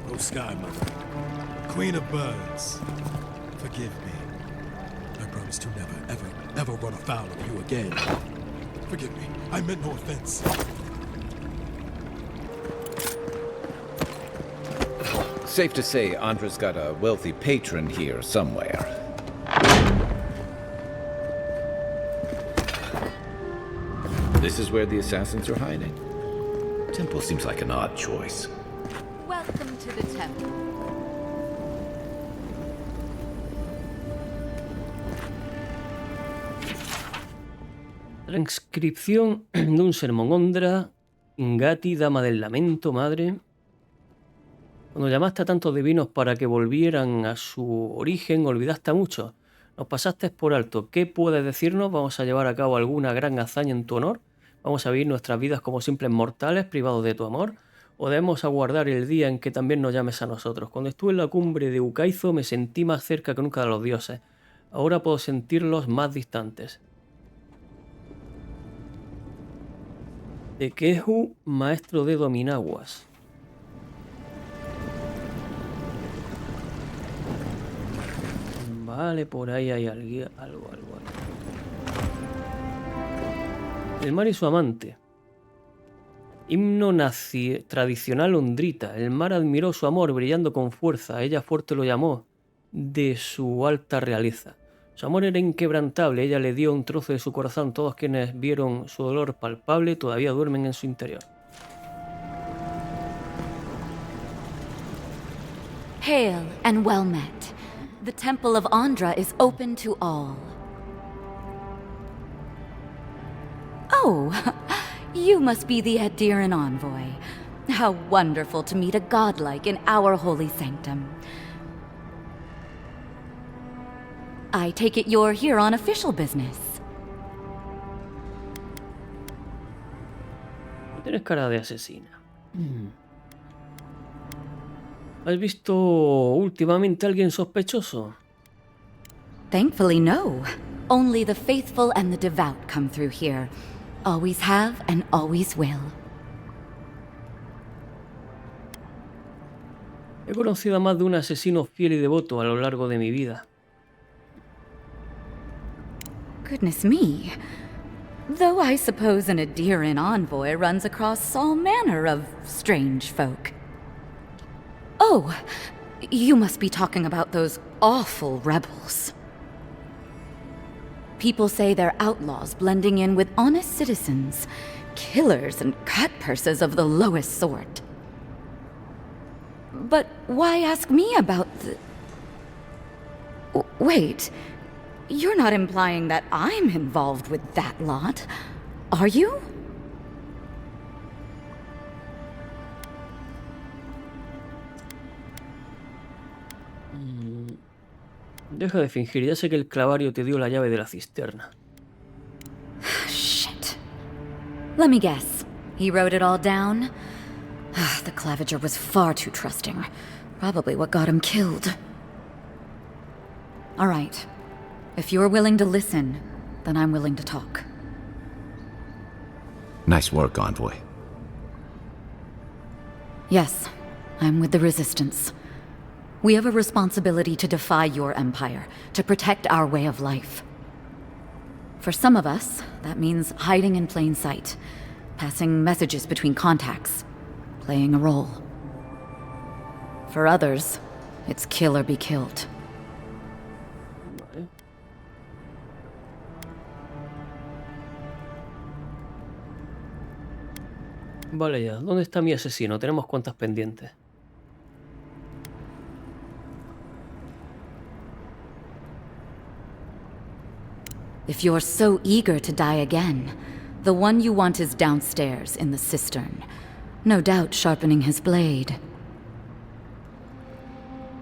Oh, Sky Mother, Queen of Birds, forgive me. I promise to never, ever, ever run afoul of you again. Forgive me, I meant no offense. Safe to say, Andra's got a wealthy patron here somewhere. This is where the assassins are hiding. Temple seems like an odd choice. Welcome to the temple. Transcripción de un sermón. Ondra, Ngati, dama del lamento, madre. Cuando llamaste a tantos divinos para que volvieran a su origen, olvidaste a muchos. Nos pasaste por alto. ¿Qué puedes decirnos? ¿Vamos a llevar a cabo alguna gran hazaña en tu honor? ¿Vamos a vivir nuestras vidas como simples mortales, privados de tu amor? ¿O debemos aguardar el día en que también nos llames a nosotros? Cuando estuve en la cumbre de Ukaizo me sentí más cerca que nunca de los dioses. Ahora puedo sentirlos más distantes. Tekehu, maestro de dominaguas. Vale, por ahí hay algo. El mar y su amante. Himno tradicional hondrita. El mar admiró su amor brillando con fuerza. Ella fuerte lo llamó de su alta realeza. Su amor era inquebrantable. Ella le dio un trozo de su corazón. Todos quienes vieron su dolor palpable todavía duermen en su interior. Hail and well met. The Temple of Andra is open to all. Oh, you must be the Adiran envoy. How wonderful to meet a godlike in our holy sanctum. I take it you're here on official business. Tienes cara de asesina. ¿Has visto últimamente a alguien sospechoso? Thankfully, no. Only the faithful and the devout come through here. Always have and always will. He conocido a más de un asesino fiel y devoto a lo largo de mi vida. Goodness me. Though I suppose an Adiran envoy runs across all manner of strange folk. Oh, you must be talking about those awful rebels. People say they're outlaws blending in with honest citizens, killers and cutpurses of the lowest sort. But why ask me about the... Wait, you're not implying that I'm involved with that lot, are you? Deja de fingir, ya sé que el clavario te dio la llave de la cisterna. Shit. Let me guess. He wrote it all down? The claviger was far too trusting. Probably what got him killed. All right. If you're willing to listen, then I'm willing to talk. Nice work, Envoy. Yes, I'm with the Resistance. We have a responsibility to defy your empire, to protect our way of life. For some of us, that means hiding in plain sight, passing messages between contacts, playing a role. For others, it's kill or be killed. Vale ya, ¿dónde está mi asesino? Tenemos cuentas pendientes. If you're so eager to die again, The one you want is downstairs in the cistern. No doubt sharpening his blade.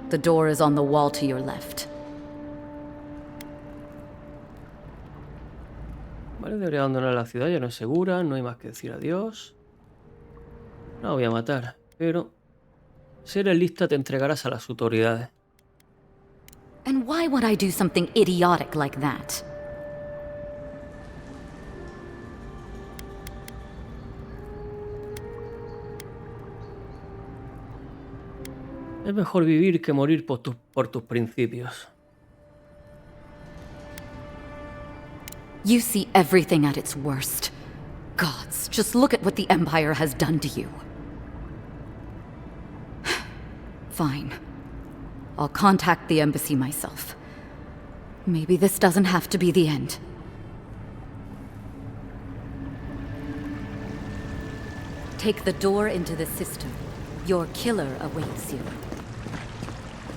The door is on the wall to your left. Vale, debería abandonar la ciudad, ya no es segura, no hay más que decir adiós. No la voy a matar, pero... si eres lista te entregarás a las autoridades. And why would I do something idiotic like that? Es mejor vivir que morir por tus principios. You see everything at its worst. Gods, just look at what the Empire has done to you. Fine. I'll contact the embassy myself. Maybe this doesn't have to be the end. Take the door into the cistern. Your killer awaits you.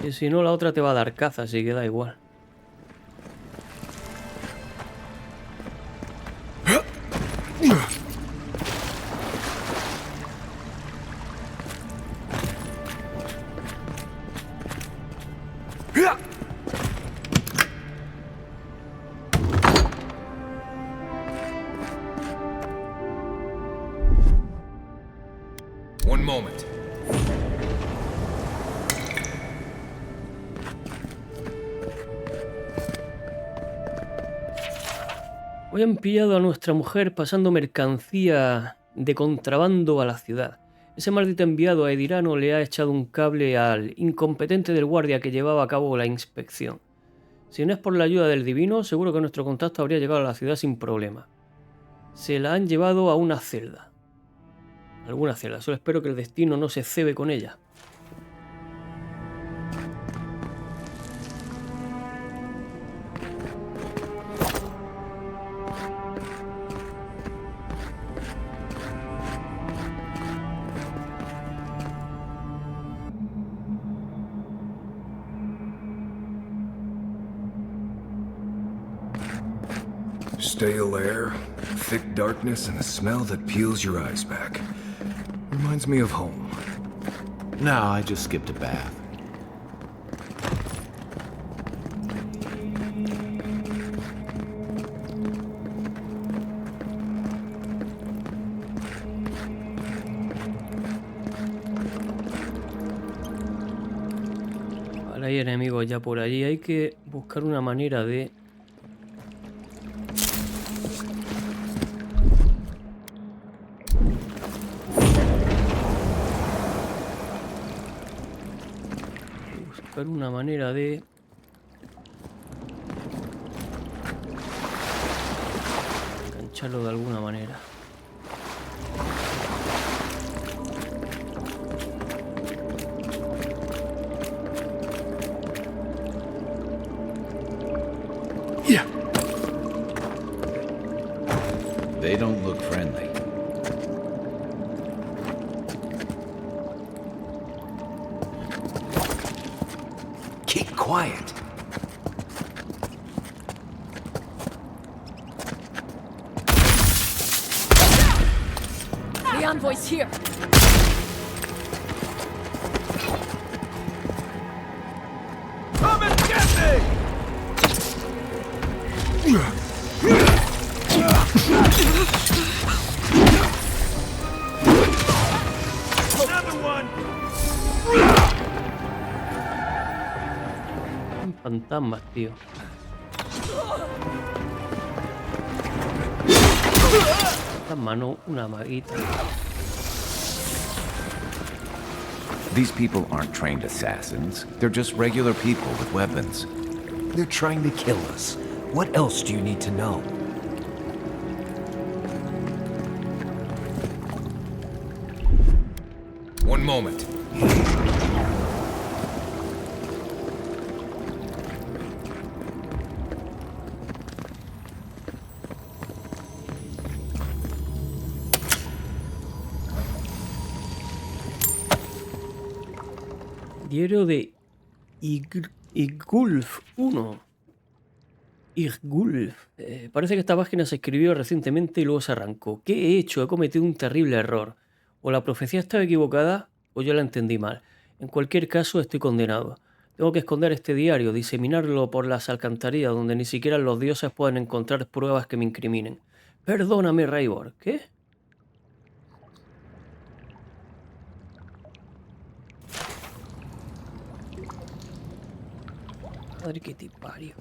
Y si no, la otra te va a dar caza, así que da igual. One moment. Hoy han pillado a nuestra mujer pasando mercancía de contrabando a la ciudad. Ese maldito enviado a Edirano le ha echado un cable al incompetente del guardia que llevaba a cabo la inspección. Si no es por la ayuda del divino, seguro que nuestro contacto habría llegado a la ciudad sin problema. Se la han llevado a una celda. Alguna celda, solo espero que el destino no se cebe con ella. Stale air, thick darkness, and a smell that peels your eyes back. Reminds me of home. No, I just skipped a bath. Vale, hay enemigos ya por allí. Hay que buscar una manera de... una manera de engancharlo de alguna manera. Yeah. They don't look friendly. Quiet. The envoy's here. Come and get me! Another one! Fantasmas, tío. Fantasma, no, una maguita. These people aren't trained assassins. They're just regular people with weapons. They're trying to kill us. What else do you need to know? One moment. Diario de Igulf 1. Irgul. Parece que esta página se escribió recientemente y luego se arrancó. ¿Qué he hecho? He cometido un terrible error. O la profecía estaba equivocada o yo la entendí mal. En cualquier caso, estoy condenado. Tengo que esconder este diario, diseminarlo por las alcantarillas donde ni siquiera los dioses pueden encontrar pruebas que me incriminen. Perdóname, Raivor. ¿Qué? Madre que te parió.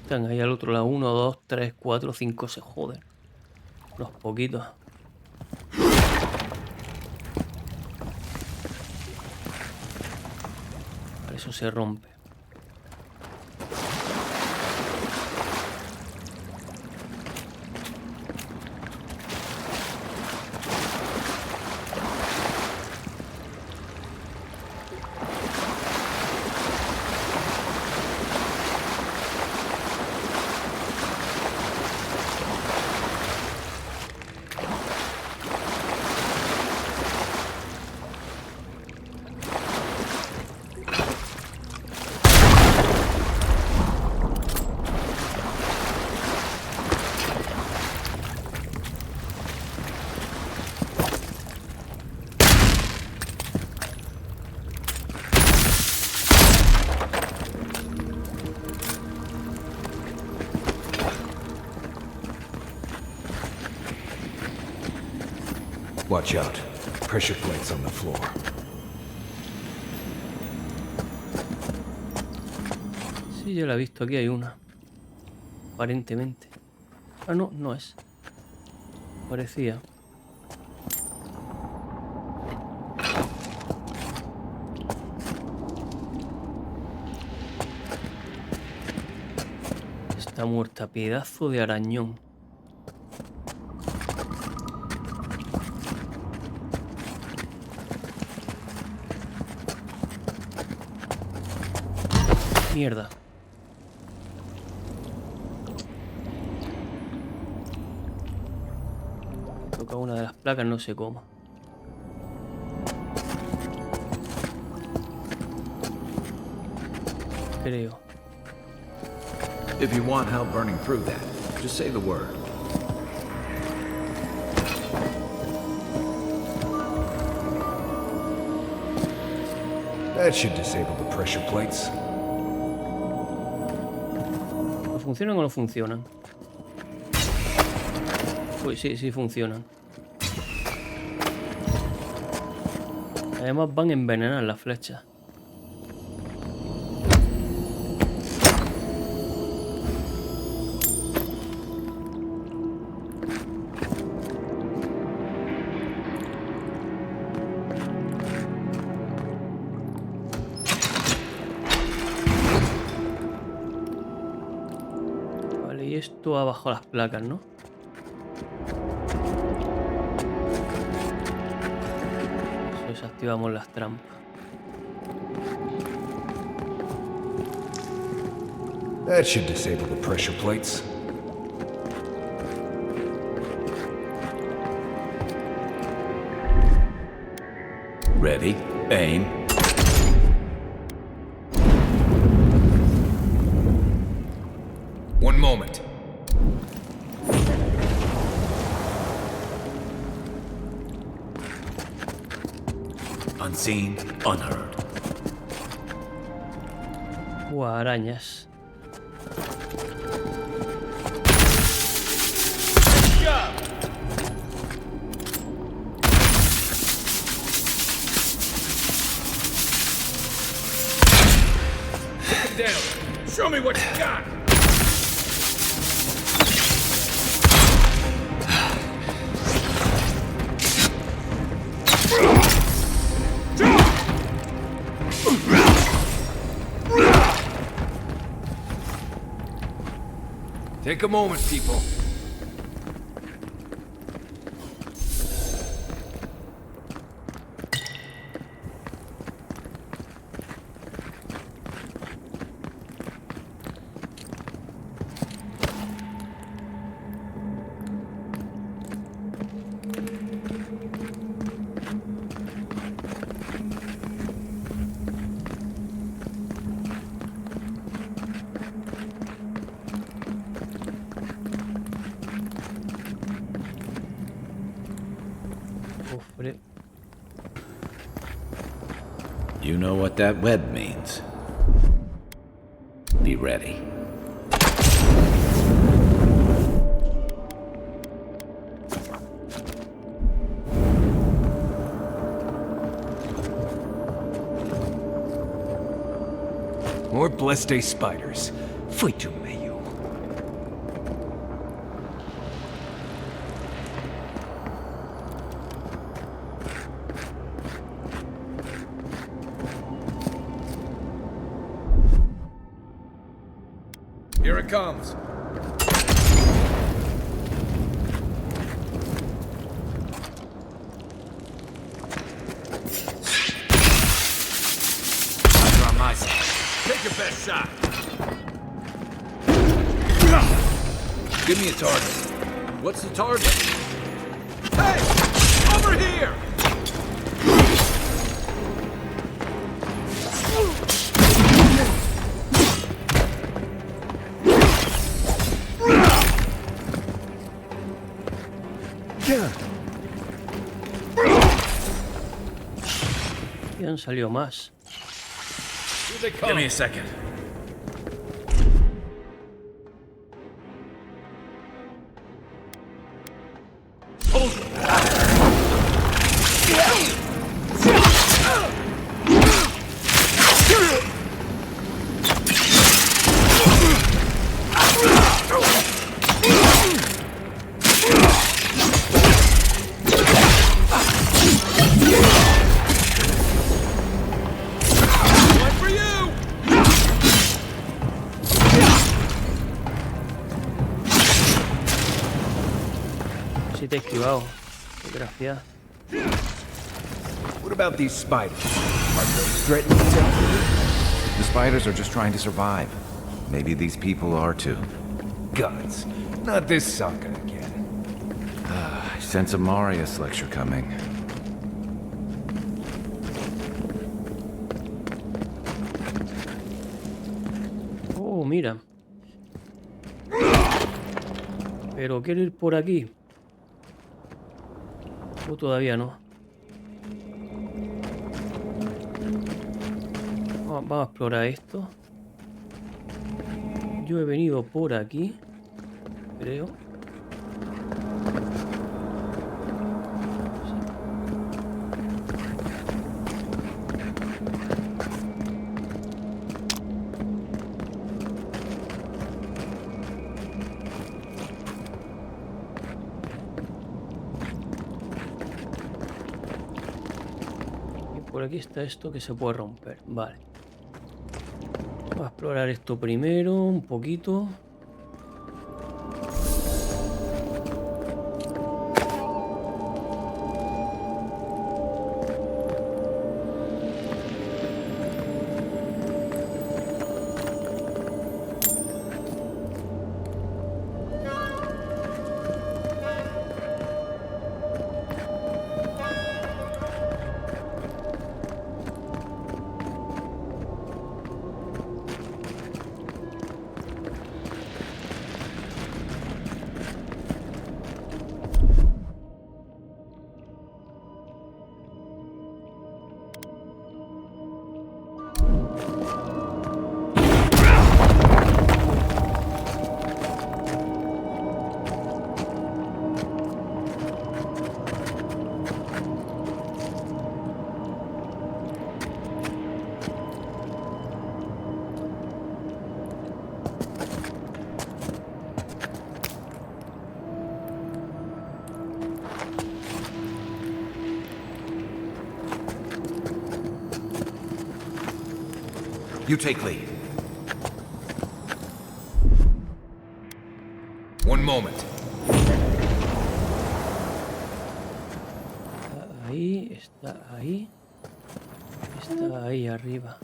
Están ahí al otro lado. 1, 2, 3, 4, 5. Se joden. Unos poquitos. Vale, eso se rompe. Watch out. Pressure plates on the floor. Sí, yo la he visto. Aquí hay una. Aparentemente. Ah, no, no es. Parecía. Está muerta. Pedazo de arañón. Mierda. Toca una de las placas, no sé cómo. Creo. If you want help burning through that, just say the word. That should disable the pressure plates. ¿Funcionan o no funcionan? Pues sí, sí funcionan. Además van a envenenar las flechas. Esto abajo las placas, ¿no? Eso desactivamos las trampas. That should disable the pressure plates. Ready, aim. One moment. Unseen, unheard. Arañas. Take it down. Show me what you got. Take a moment, people. You know what that web means. Be ready. More blessed day spiders. Fui-tu meio. Here it comes. Eyes on my side. Take your best shot. Give me a target. What's the target? Hey! Over here! Y han salido más. Give me a second. Sí te he esquivado. Gracias. What about these spiders? Are those threatening something? The spiders are just trying to survive. Maybe these people are too. Gods. Not this sucker again. I sense a Marius lecture coming. Oh, mira. Pero quiero ir por aquí. O todavía no. Vamos a explorar esto. Yo he venido por aquí, creo. Por aquí está esto que se puede romper. Vale. Vamos a explorar esto primero, un poquito. You take lead. One moment. Está ahí. Está ahí arriba.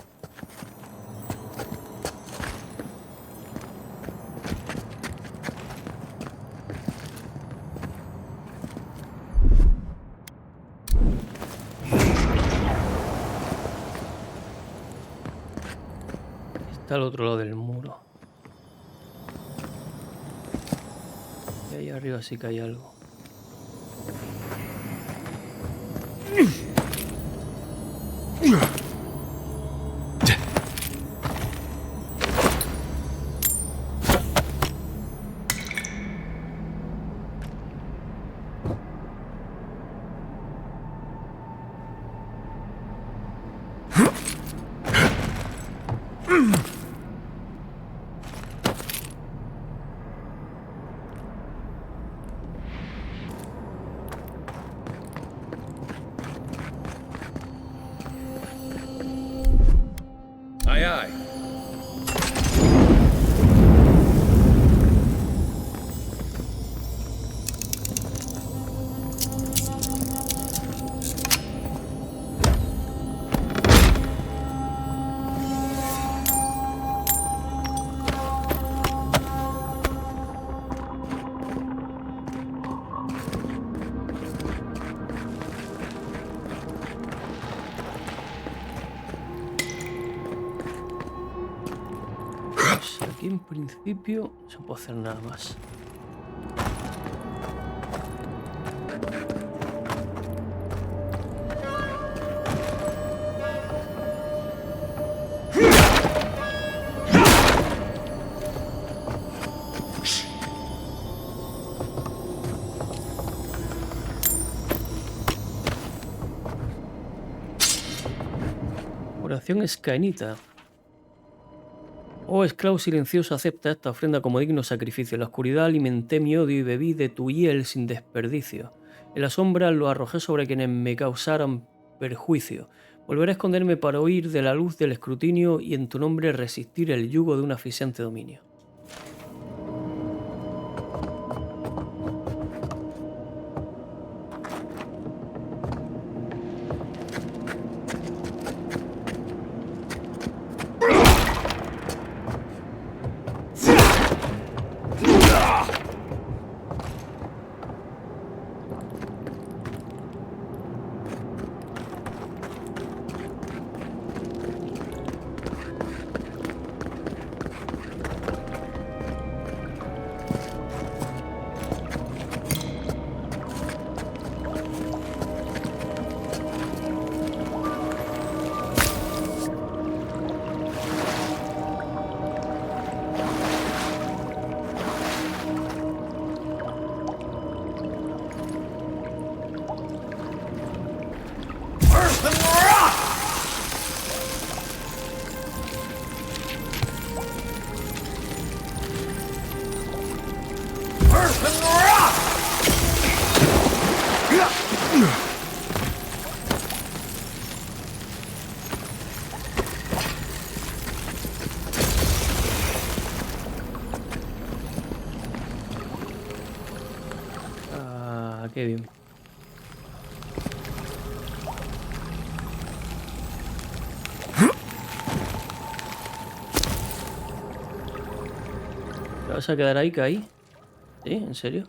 Está al otro lado del muro. Y ahí arriba sí que hay algo. Aye, aye. Aquí en principio no se puede hacer nada más. Oración escainita. Oh esclavo silencioso, acepta esta ofrenda como digno sacrificio. En la oscuridad alimenté mi odio y bebí de tu hiel sin desperdicio. En la sombra lo arrojé sobre quienes me causaran perjuicio. Volveré a esconderme para huir de la luz del escrutinio y en tu nombre resistir el yugo de un asfixiante dominio. Qué bien. ¿Te vas a quedar ahí, Kai? ¿Sí? ¿En serio?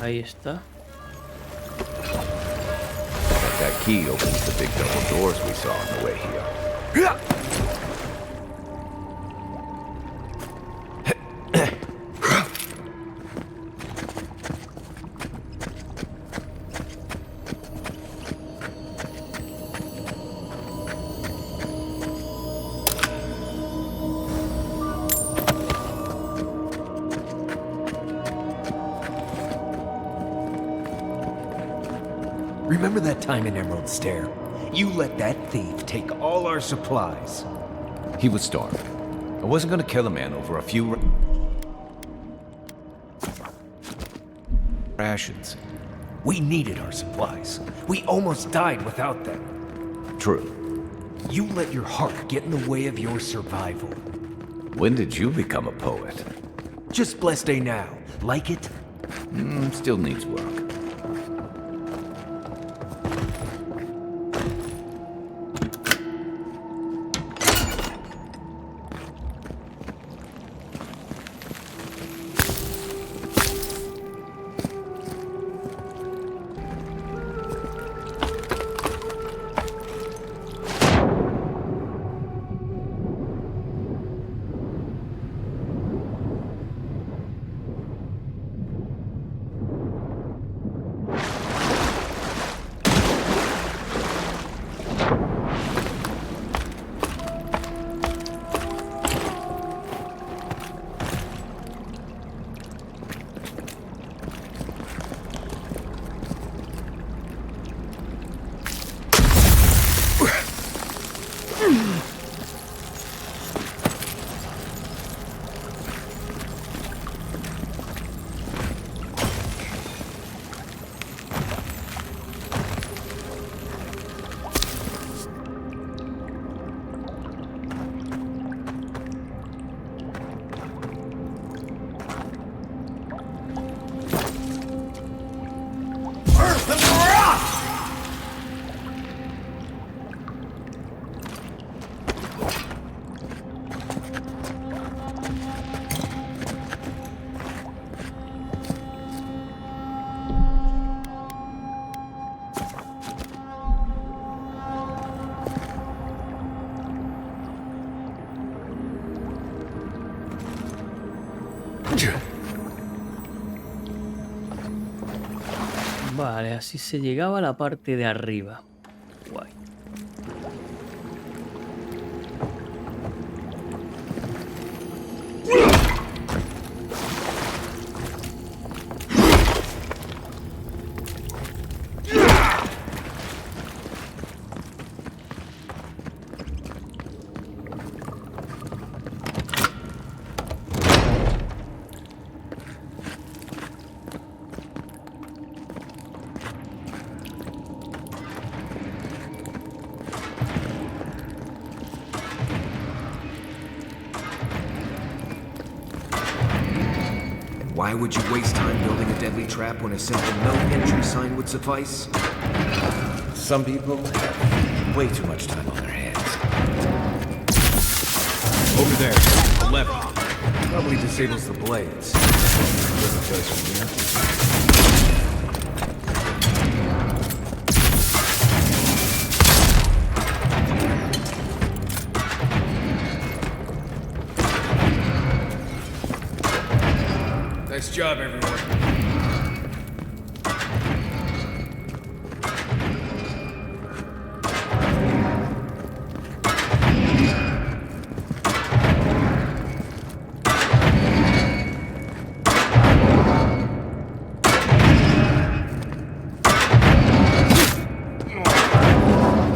Ahí está. That key opens the big double doors we saw on the way here. Remember that time in Emerald Stair? You let that thief take all our supplies. He was starved. I wasn't gonna kill a man over a few rations. We needed our supplies. We almost died without them. True. You let your heart get in the way of your survival. When did you become a poet? Just blessed day now. Like it? Still needs work. Vale, así se llegaba a la parte de arriba. Guay. Why would you waste time building a deadly trap when a simple no entry sign would suffice? Some people have way too much time on their hands. Over there, 11. Probably disables the blades. Doesn't judge from here. Nice job, everyone.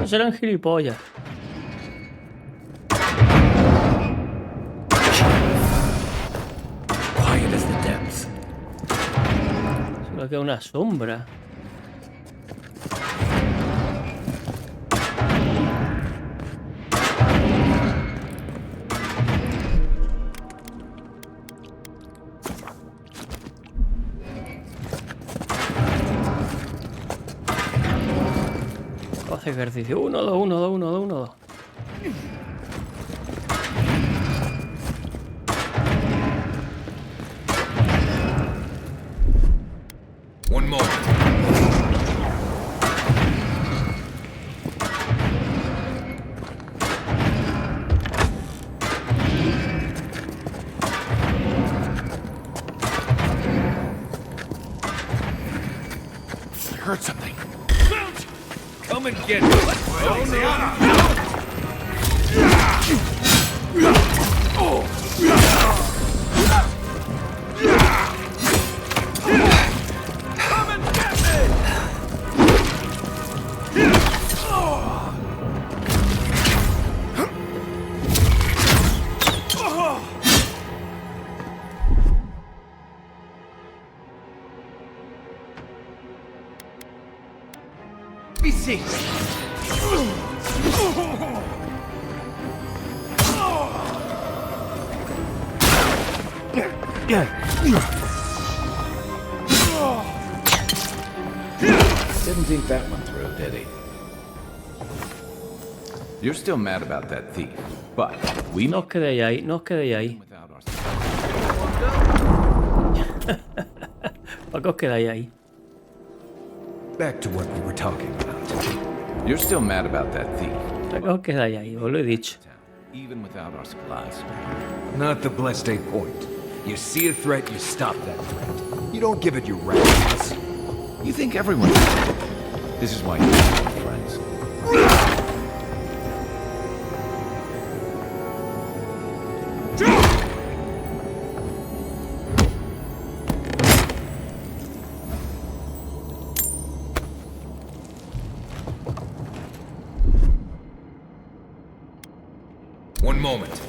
Serán gilipollas. Quiet as the depths. Solo queda una sombra. Hace ejercicio. 1, 2, 1, 2, 1, 2, 1, 2. One more. I heard something. Come and get it. Oh, no. Come and get me! Didn't think that one through, did he? You're still mad about that thief, but we No os quedéis ahí, no os quedéis ahí. ¿Para qué os quedáis ahí? Back to what we were talking about. You're still mad about that thief. ¿Para qué os quedáis ahí? Os lo he dicho. Even without our supplies. Not the blessed eight point. You see a threat, you stop that threat. You don't give it your rations. You think everyone... This is why you have friends. One moment.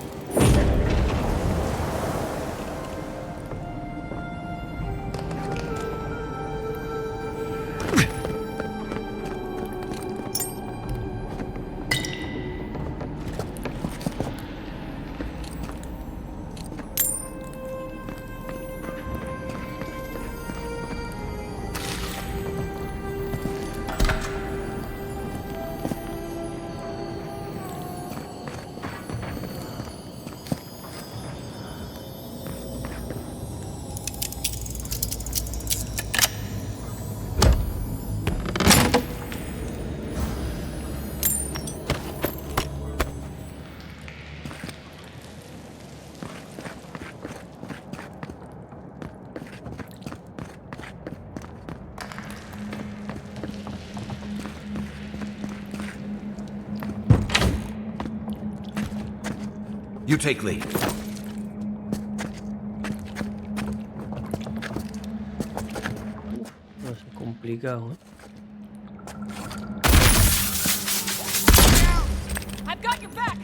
You take lead. No es complicado, ¿eh? I've got your back.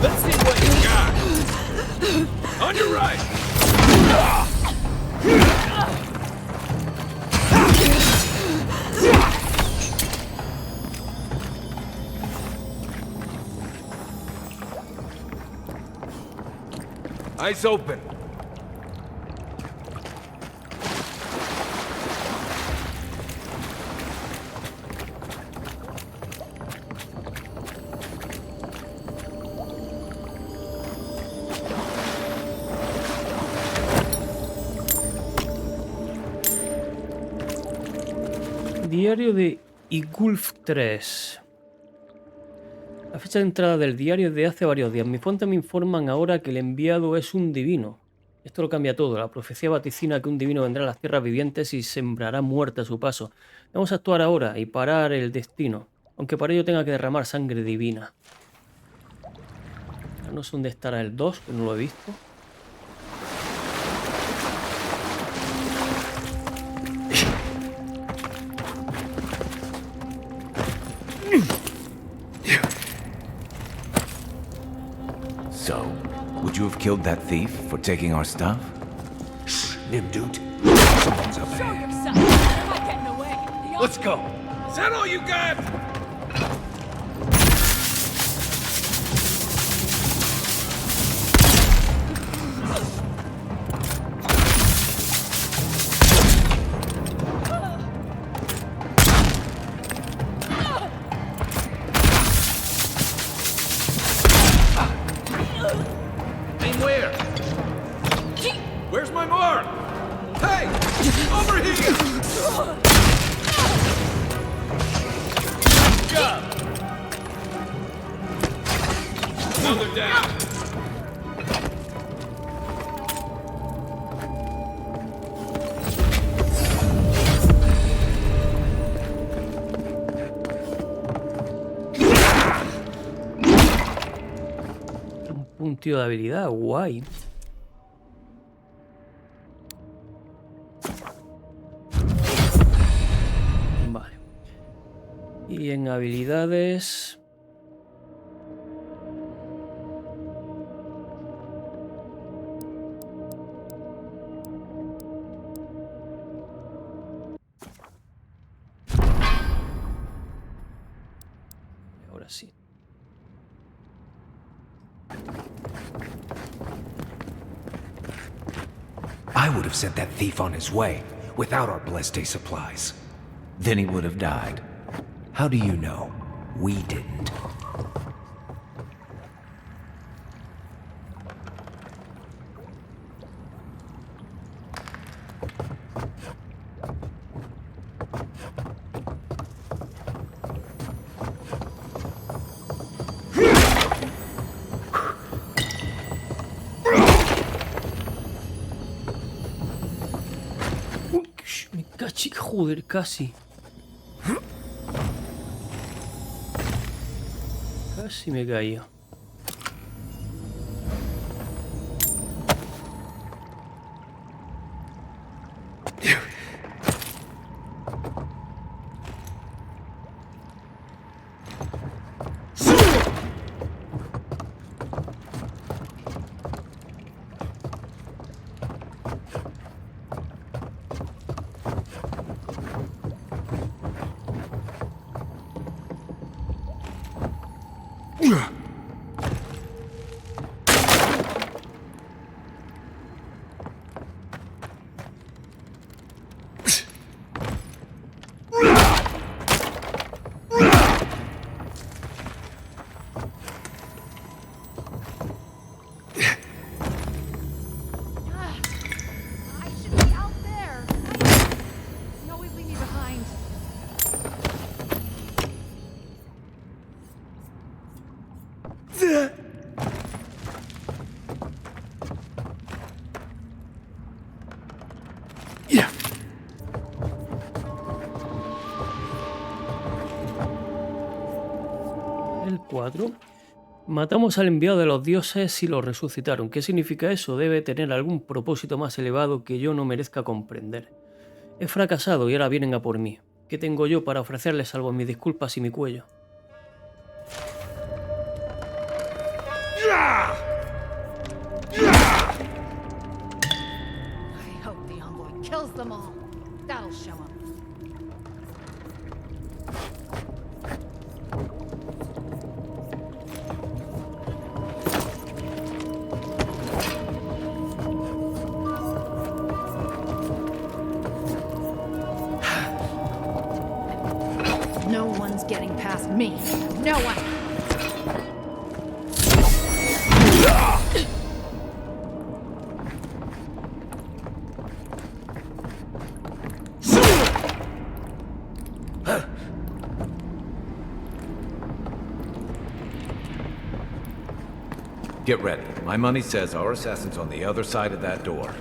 Let's see what you got. On your right. Eyes open. Diario de Igulf 3. La fecha de entrada del diario es de hace varios días. Mis fuentes me informan ahora que el enviado es un divino. Esto lo cambia todo. La profecía vaticina que un divino vendrá a las tierras vivientes y sembrará muerte a su paso. Vamos a actuar ahora y parar el destino, aunque para ello tenga que derramar sangre divina. No sé dónde estará el 2, que no lo he visto. So, would you have killed that thief for taking our stuff? Shh, Nimdut. Someone's up Show ahead. yourself. I'm not getting away. Let's go. Is that all you got? Aim where? Where's my mark? Hey! Over here! Good job! Another down! Un tío de habilidad, guay. Vale. Y en habilidades... I would have sent that thief on his way without our blessed supplies. Then he would have died. How do you know? We didn't. Joder, casi. Casi me caía. El 4. Matamos al enviado de los dioses y lo resucitaron. ¿Qué significa eso? Debe tener algún propósito más elevado que yo no merezca comprender. He fracasado y ahora vienen a por mí. ¿Qué tengo yo para ofrecerles salvo mis disculpas y mi cuello? I hope the envoy kills them all. That'll show him. No one's getting past me. No one. Get ready. My money says our assassin's on the other side of that door.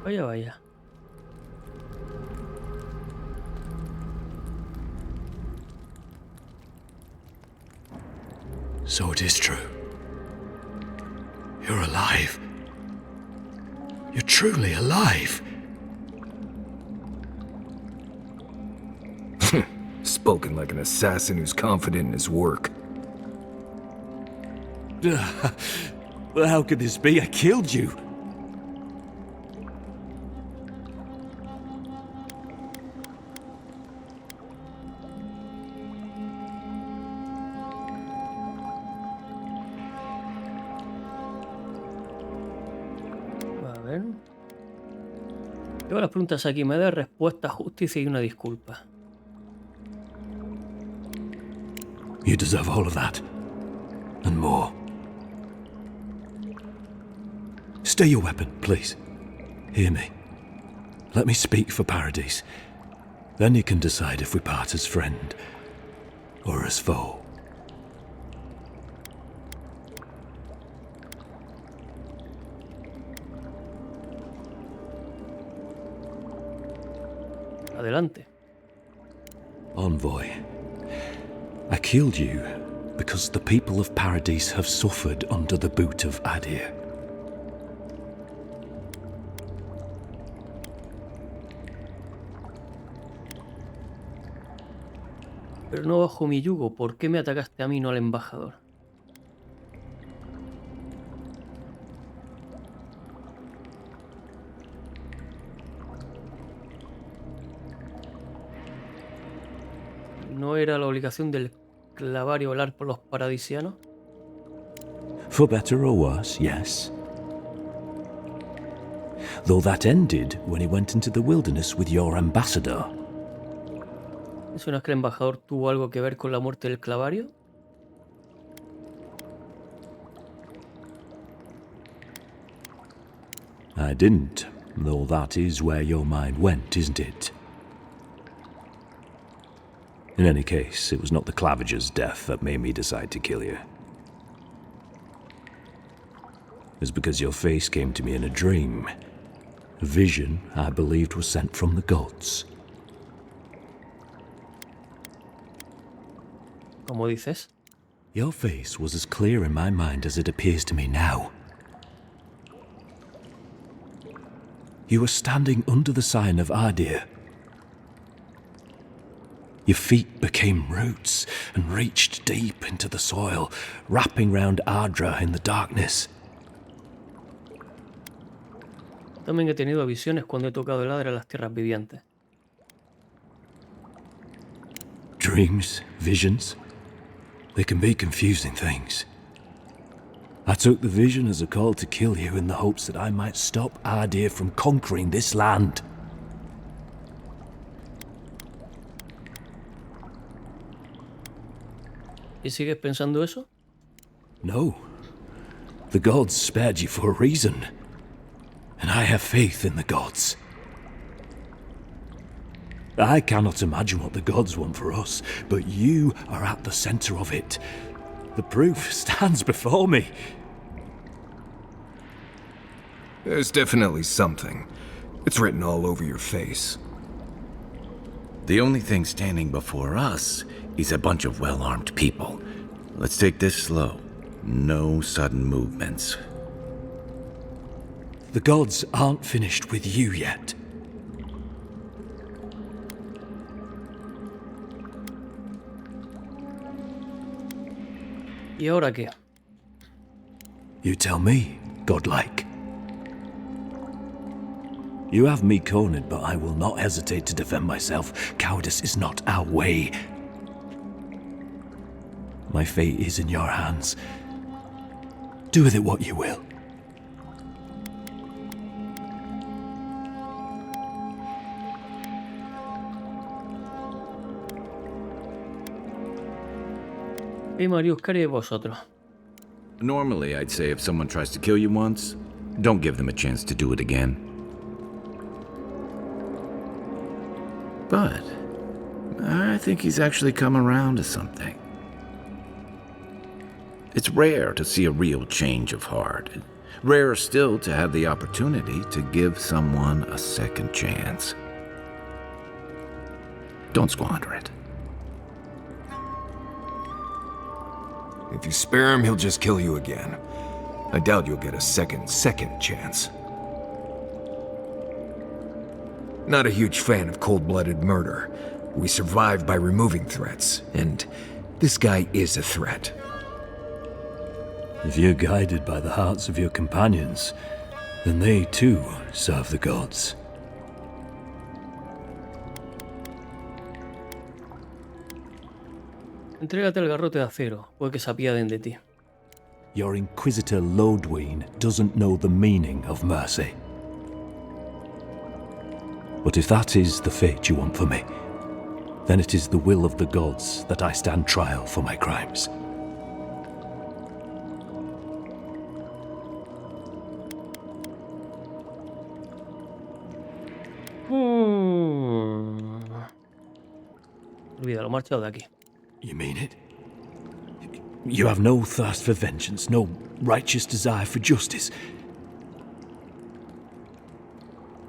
Vaya, vaya. So it is true. You're alive. You're truly alive. Spoken like an assassin who's confident in his work. Well, how could this be? I killed you. A ver. Tengo las preguntas aquí. Me da respuesta, justicia y una disculpa. You deserve all of that. And more. Stay your weapon, please. Hear me. Let me speak for Paradise. Then you can decide if we part as friend or as foe. Adelante. Envoy, I killed you because the people of Paradise have suffered under the boot of Adir. Pero no bajo mi yugo. ¿Por qué me atacaste a mí, no al embajador? ¿No era la obligación del clavario velar por los paradisianos? For better or worse, yes. Though that ended when he went into the wilderness with your ambassador. ¿Eso no es que el embajador tuvo algo que ver con la muerte del clavario? I didn't, though that is where your mind went, isn't it? In any case, it was not the Clavager's death that made me decide to kill you. It was because your face came to me in a dream. A vision I believed was sent from the gods. ¿Cómo dices? Your face was as clear in my mind as it appears to me now. You were standing under the sign of Ardir. Your feet became roots and reached deep into the soil, wrapping round Ardra in the darkness. También he tenido visiones cuando he tocado el Adra en las tierras vivientes. Dreams, visions, they can be confusing things. I took the vision as a call to kill you in the hopes that I might stop Ardir from conquering this land. ¿Y sigues pensando eso? No. The gods spared you for a reason. And I have faith in the gods. I cannot imagine what the gods want for us, but you are at the center of it. The proof stands before me. There's definitely something. It's written all over your face. The only thing standing before us is a bunch of well-armed people. Let's take this slow. No sudden movements. The gods aren't finished with you yet. ¿Y ahora qué? You tell me, godlike. You have me cornered, but I will not hesitate to defend myself. Cowardice is not our way. My fate is in your hands. Do with it what you will. ¿Qué Marius de vosotros? Normally, I'd say if someone tries to kill you once, don't give them a chance to do it again. But I think he's actually come around to something. It's rare to see a real change of heart. Rarer still to have the opportunity to give someone a second chance. Don't squander it. If you spare him, he'll just kill you again. I doubt you'll get a second chance. Not a huge fan of cold-blooded murder. We survive by removing threats, and this guy is a threat. If you're guided by the hearts of your companions, then they too serve the gods. Entrégate al garrote de acero, puede que se apiaden de ti. Your Inquisitor Lodwyn doesn't know the meaning of mercy. But if that is the fate you want for me, then it is the will of the gods that I stand trial for my crimes. Olvídalo, marchado de aquí. You mean it? You have no thirst for vengeance, no righteous desire for justice.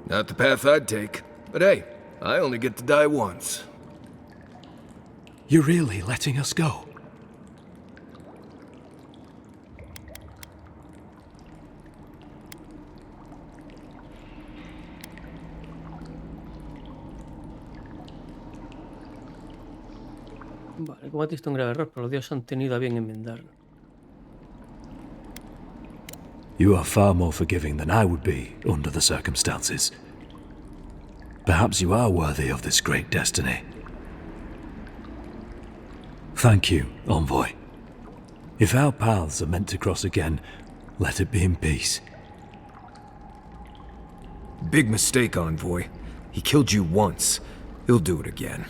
Not the path I'd take. But hey, I only get to die once. You're really letting us go? Vale, cometiste un grave error, pero los dioses han tenido a bien enmendarlo. You are far more forgiving than I would be under the circumstances. Perhaps you are worthy of this great destiny. Thank you, Envoy. If our paths are meant to cross again, let it be in peace. Big mistake, Envoy. He killed you once. He'll do it again.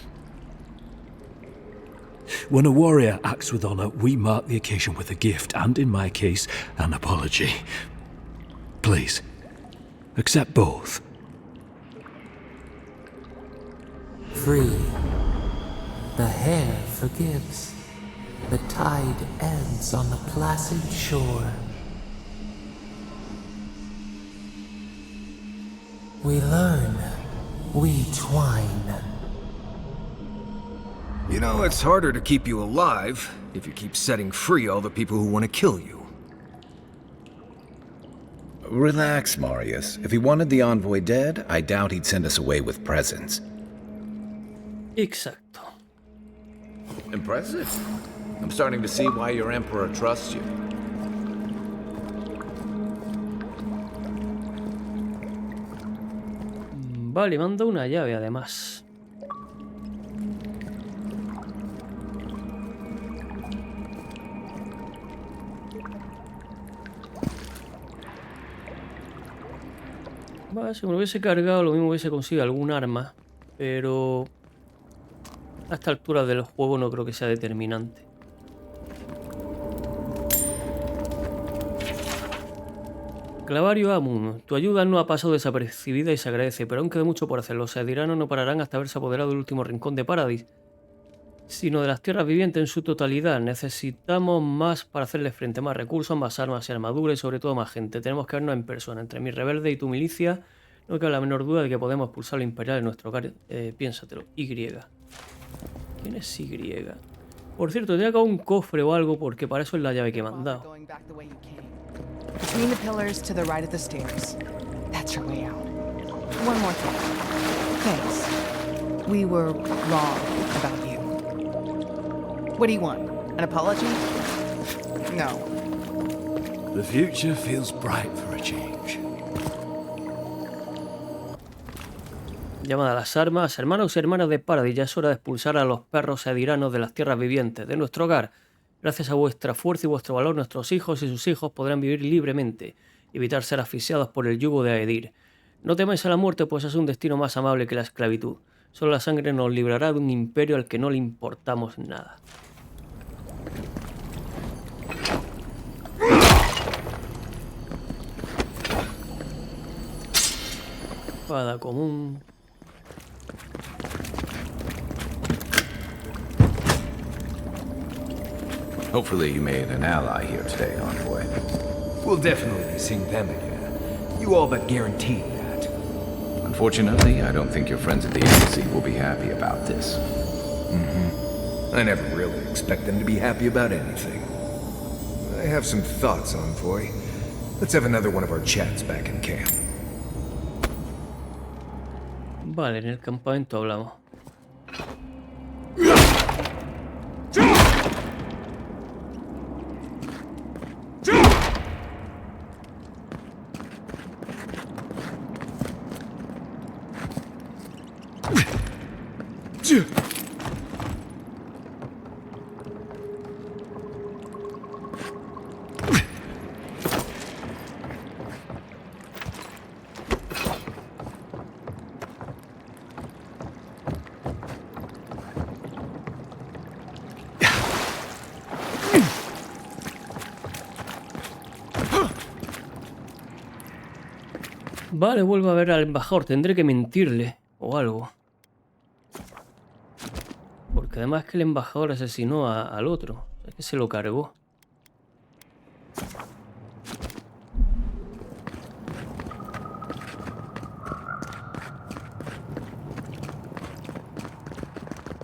When a warrior acts with honor, we mark the occasion with a gift, and in my case, an apology. Please, accept both. Free. The hair forgives. The tide ends on the placid shore. We learn. We twine. You know, it's harder to keep you alive if you keep setting free all the people who want to kill you. Relax, Marius. If he wanted the envoy dead, I doubt he'd send us away with presents. Exacto. Impressive. I'm starting to see why your emperor trusts you. Vale, manda una llave además. Vale, si me lo hubiese cargado, lo mismo hubiese conseguido algún arma, pero a esta altura del juego no creo que sea determinante. Clavario Amun, tu ayuda no ha pasado desapercibida y se agradece, pero aún queda mucho por hacer. Los ediranos no pararán hasta haberse apoderado del último rincón de Paradis, sino de las tierras vivientes en su totalidad. Necesitamos más para hacerle frente, más recursos, más armas y armaduras y sobre todo más gente. Tenemos que vernos en persona. Entre mi rebelde y tu milicia, no cabe la menor duda de que podemos expulsar a lo imperial en nuestro hogar. Piénsatelo. Y. ¿Quién es Y? Por cierto, tenía acá un cofre o algo porque para eso es la llave que me han dado. Between the pillars to the right of the stairs. That's your way out. One more thing. Thanks. We were wrong about you. What do you want? An apology? No. The future feels bright for a change. Llamada a las armas, hermanos y hermanas de Paradis, ya es hora de expulsar a los perros ediranos de las tierras vivientes, de nuestro hogar. Gracias a vuestra fuerza y vuestro valor, nuestros hijos y sus hijos podrán vivir libremente y evitar ser asfixiados por el yugo de Aedir. No temáis a la muerte, pues es un destino más amable que la esclavitud. Solo la sangre nos librará de un imperio al que no le importamos nada. Espada común. Hopefully you made an ally here today, Envoy. We'll definitely be seeing them again. You all but guaranteed that. Unfortunately, I don't think your friends at the embassy will be happy about this. I never really expect them to be happy about anything. I have some thoughts, Envoy. Let's have another one of our chats back in camp. Vale, en el campamento hablamos. Vale, vuelvo a ver al embajador. Tendré que mentirle o algo. Porque además que el embajador asesinó al otro. Es que se lo cargó.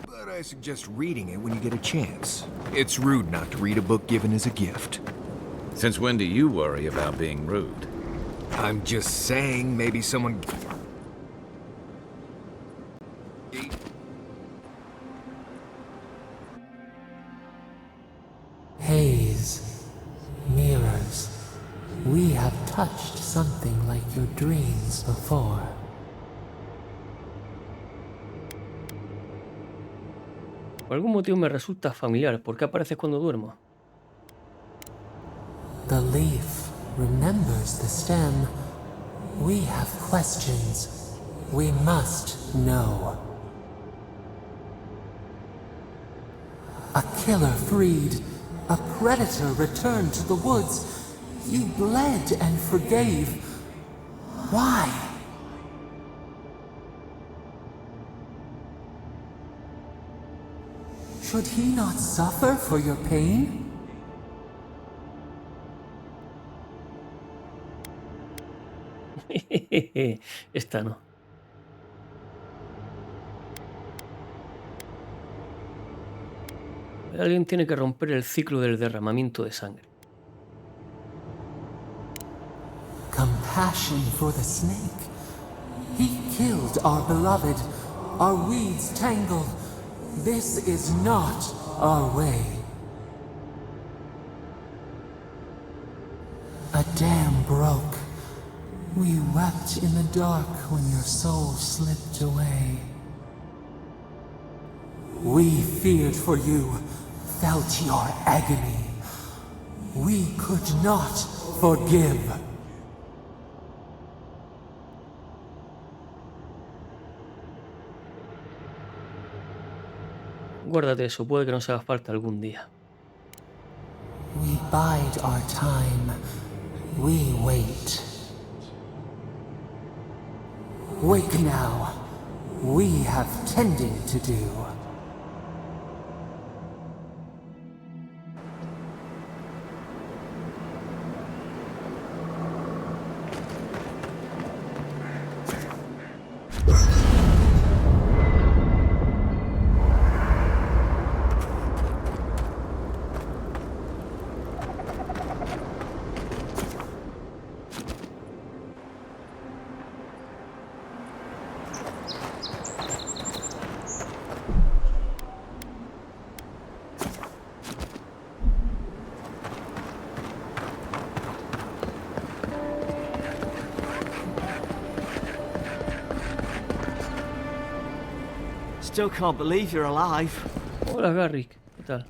But I suggest reading it when you get a chance. It's rude not to read a book given as a gift. Since when do you worry about being rude? I'm just saying, maybe someone... Haze, mirrors, we have touched something like your dreams before. Por algún motivo me resulta familiar. ¿Por qué apareces cuando duermo? The leaf remembers the stem. We have questions. We must know. A killer freed. A predator returned to the woods. You bled and forgave. Why? Should he not suffer for your pain? Esta no. Alguien tiene que romper el ciclo del derramamiento de sangre. Compassion for the snake. He killed our beloved. Our weeds tangled. This is not our way. A dam broke. We wept in the dark when your soul slipped away. We feared for you, felt your agony. We could not forgive. Guárdate eso, puede que nos haga falta algún día. We bide our time. We wait. Wake now. We have tending to do. Still can't believe you're alive. Hola, Garrick. ¿Qué tal?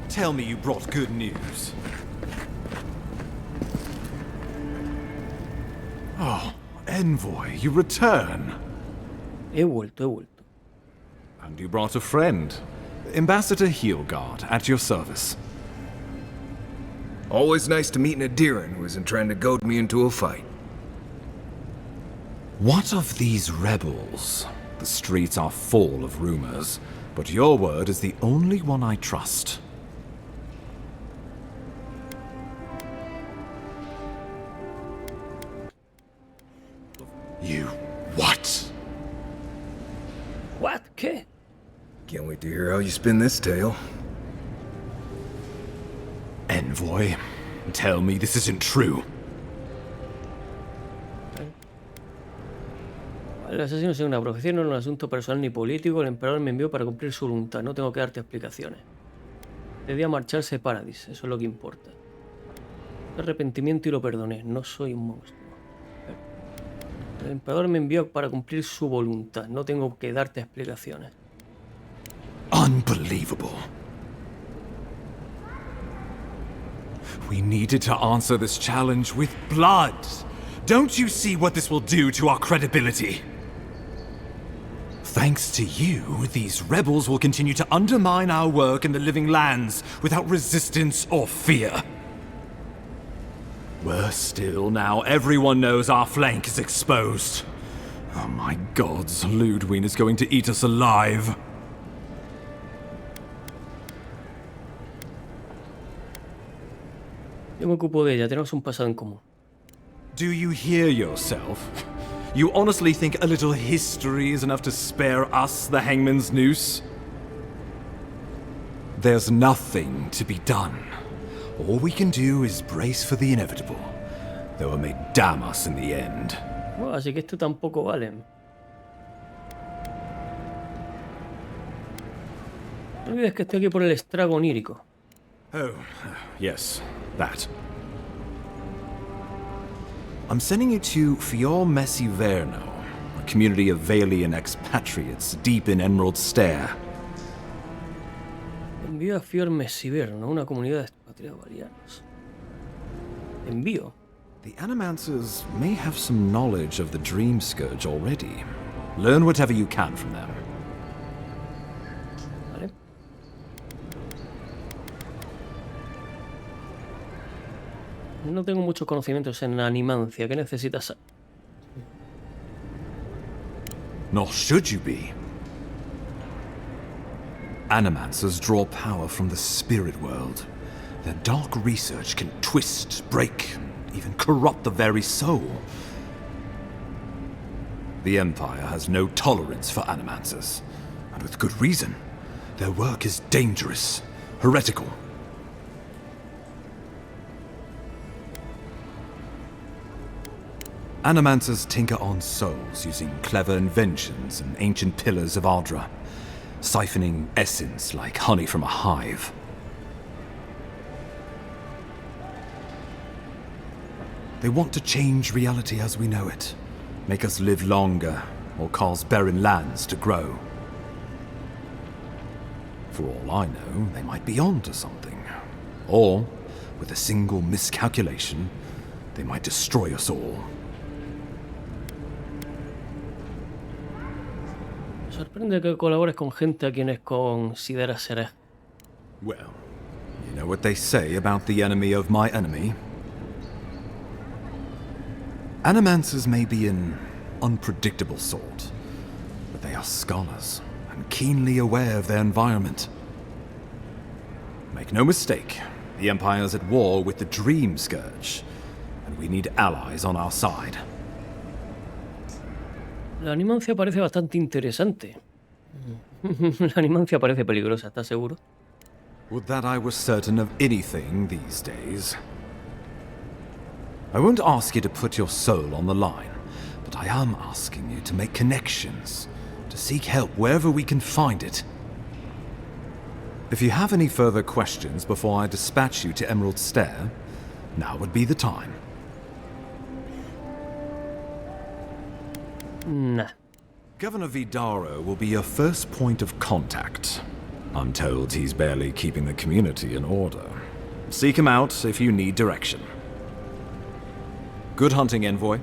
Tell me you brought good news. Oh, Envoy, you return. He vuelto. And you brought a friend. Ambassador Heelguard, at your service. Always nice to meet an Adiran who isn't trying to goad me into a fight. What of these rebels? The streets are full of rumors, but your word is the only one I trust. You what? What? ¿Qué? Can't wait to hear how you spin this tale. Envoy, tell me this isn't true. El asesino es una profecía, no es un asunto personal ni político. El emperador me envió para cumplir su voluntad. No tengo que darte explicaciones. Debía marcharse Paradis, eso es lo que importa. Arrepentimiento y lo perdoné. No soy un monstruo. El emperador me envió para cumplir su voluntad. No tengo que darte explicaciones. Unbelievable. We needed to answer this challenge with blood. Don't you see what this will do to our credibility? Thanks to you, these rebels will continue to undermine our work in the Living Lands without resistance or fear. Worse still, now everyone knows our flank is exposed. Oh my gods, Ludwig is going to eat us alive. Yo me ocupo de ella, tenemos un pasado en común. Do you hear yourself? You honestly think a little history is enough to spare us the hangman's noose? There's nothing to be done. All we can do is brace for the inevitable, though it may damn us in the end. Bueno, así que esto tampoco vale. No olvides que estoy aquí por el estrago onírico. Oh, yes, that. I'm sending you to Fior Messiverno, a community of Valian expatriates deep in Emerald Stair. Envío a Fior Messiverno, una comunidad de expatriados valianos. Envío. The Animancers may have some knowledge of the Dream Scourge already. Learn whatever you can from them. Vale. No tengo muchos conocimientos en animancia. ¿Qué necesitas? Nor should you be. Animancers draw power from the spirit world. Their dark research can twist, break, even corrupt the very soul. The Empire has no tolerance for Animancers, and with good reason. Their work is dangerous, heretical. Animancers tinker on souls using clever inventions and ancient pillars of Ardra, siphoning essence like honey from a hive. They want to change reality as we know it, make us live longer, or cause barren lands to grow. For all I know, they might be onto something. Or, with a single miscalculation, they might destroy us all. Sorprende que colabores con gente a quienes consideras ser. Well, you know what they say about the enemy of my enemy? Animancers may be an unpredictable sort, but they are scholars and keenly aware of their environment. Make no mistake, the Empire's at war with the Dream Scourge, and we need allies on our side. La animancia parece bastante interesante. La animancia parece peligrosa, ¿estás seguro? Would that I were certain of anything these days. I won't ask you to put your soul on the line, but I am asking you to make connections, to seek help wherever we can find it. If you have any further questions before I dispatch you to Emerald Stair, now would be the time. Nah. Governor Vidaro will be your first point of contact. I'm told he's barely keeping the community in order. Seek him out if you need direction. Good hunting, Envoy.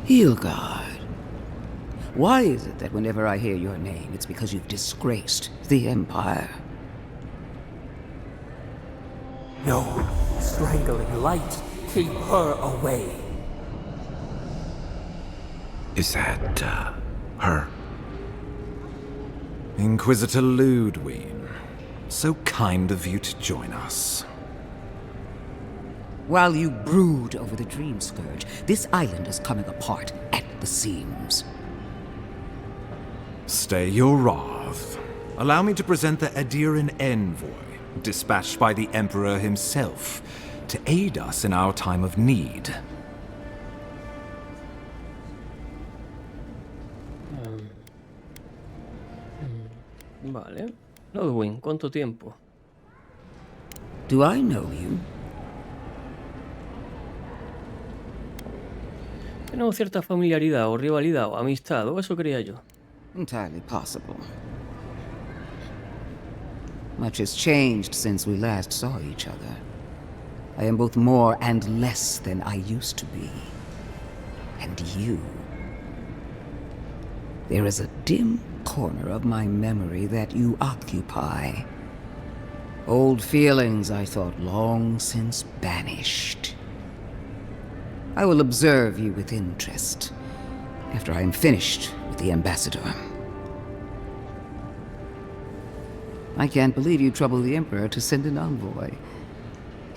Hilgard. Why is it that whenever I hear your name, it's because you've disgraced the Empire? No, strangling light. Keep her away. Is that, her? Inquisitor Ludwig. So kind of you to join us. While you brood over the Dream Scourge, this island is coming apart at the seams. Stay your wrath. Allow me to present the Adiran Envoy, dispatched by the Emperor himself, to aid us in our time of need. Vale. Ludwig, ¿cuánto tiempo? Do I know you? Tenemos cierta familiaridad o rivalidad o amistad, o eso creía yo. Entirely possible. Much has changed since we last saw each other. I am both more and less than I used to be. And you. There is a dim corner of my memory that you occupy. Old feelings I thought long since banished. I will observe you with interest after I am finished with the ambassador. I can't believe you troubled the Emperor to send an envoy.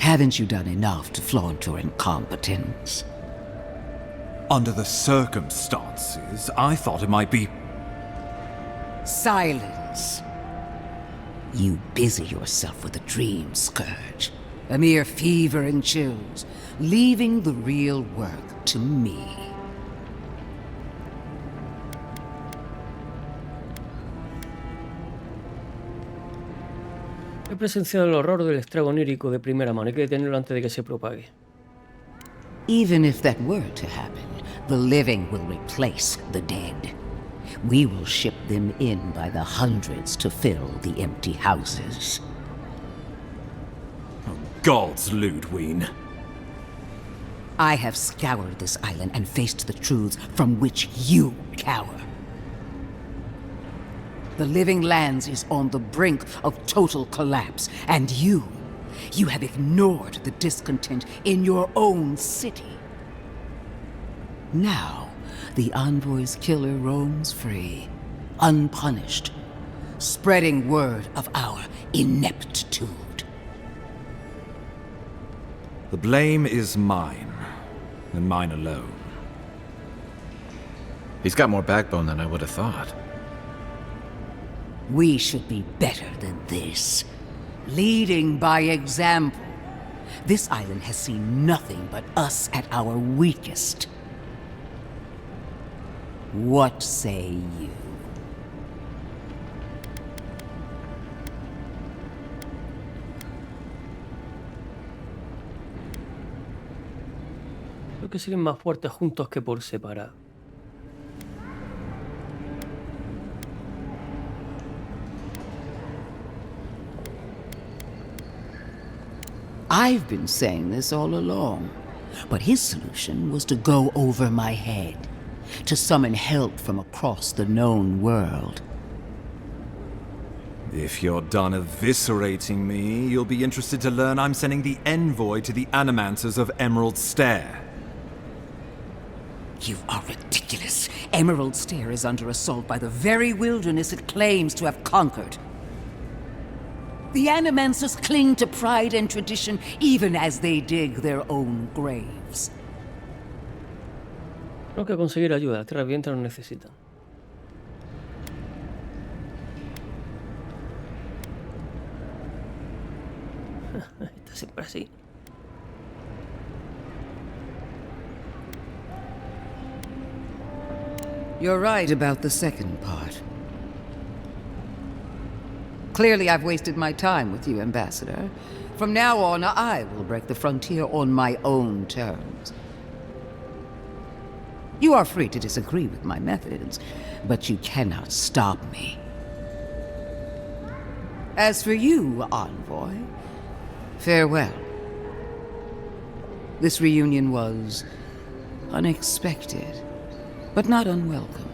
Haven't you done enough to flaunt your incompetence? Under the circumstances, I thought it might be... Silence. You busy yourself with a dream scourge, a mere fever and chills, leaving the real work to me. He presenciado el horror del estrago onírico de primera mano. Hay que detenerlo antes de que se propague. Even if that were to happen, the living will replace the dead. We will ship them in by the hundreds to fill the empty houses. Oh, gods, Ludwig. I have scoured this island and faced the truths from which you cower. The Living Lands is on the brink of total collapse, and you have ignored the discontent in your own city. Now, the Envoy's killer roams free, unpunished, spreading word of our ineptitude. The blame is mine, and mine alone. He's got more backbone than I would have thought. We should be better than this. Leading by example. This island has seen nothing but us at our weakest. What say you? Creo que siguen más fuertes juntos que por separado. I've been saying this all along, but his solution was to go over my head, to summon help from across the known world. If you're done eviscerating me, you'll be interested to learn I'm sending the envoy to the animancers of Emerald Stair. You are ridiculous. Emerald Stair is under assault by the very wilderness it claims to have conquered. The Animancers cling to pride and tradition even as they dig their own graves. Tengo que conseguir ayuda. Las Tierras Vivas nos necesitan. Está siempre así. You're right about the second part. Clearly I've wasted my time with you, Ambassador. From now on, I will break the frontier on my own terms. You are free to disagree with my methods, but you cannot stop me. As for you, Envoy, farewell. This reunion was unexpected, but not unwelcome.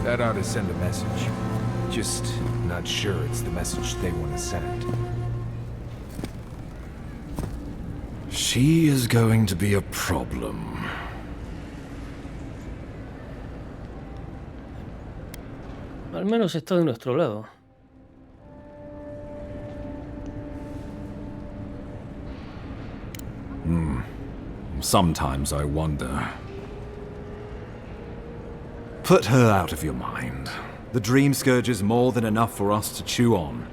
That ought to send a message. Just not sure it's the message they want to send. She is going to be a problem. Al menos está de nuestro lado. Sometimes I wonder. Put her out of your mind. The Dream Scourge is more than enough for us to chew on,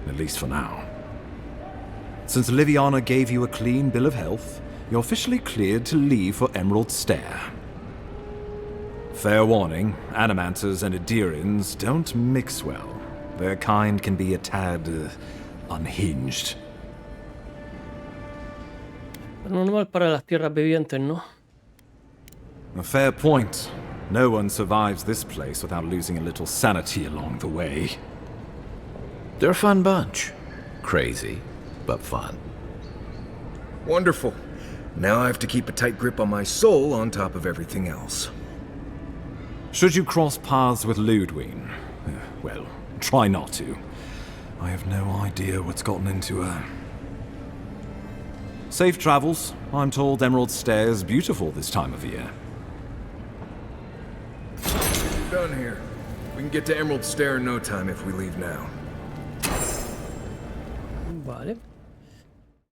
at least for now. Since Liviana gave you a clean bill of health, you're officially cleared to leave for Emerald Stair. Fair warning, Animancers and Adirians don't mix well. Their kind can be a tad unhinged. Normal para las tierras vivientes, ¿no? A fair point. No one survives this place without losing a little sanity along the way. They're a fun bunch. Crazy, but fun. Wonderful. Now I have to keep a tight grip on my soul on top of everything else. Should you cross paths with Ludwig, well, try not to. I have no idea what's gotten into her. Safe travels. I'm told Emerald Stair is beautiful this time of year. We're done here. We can get to Emerald Stair in no time if we leave now. Vale.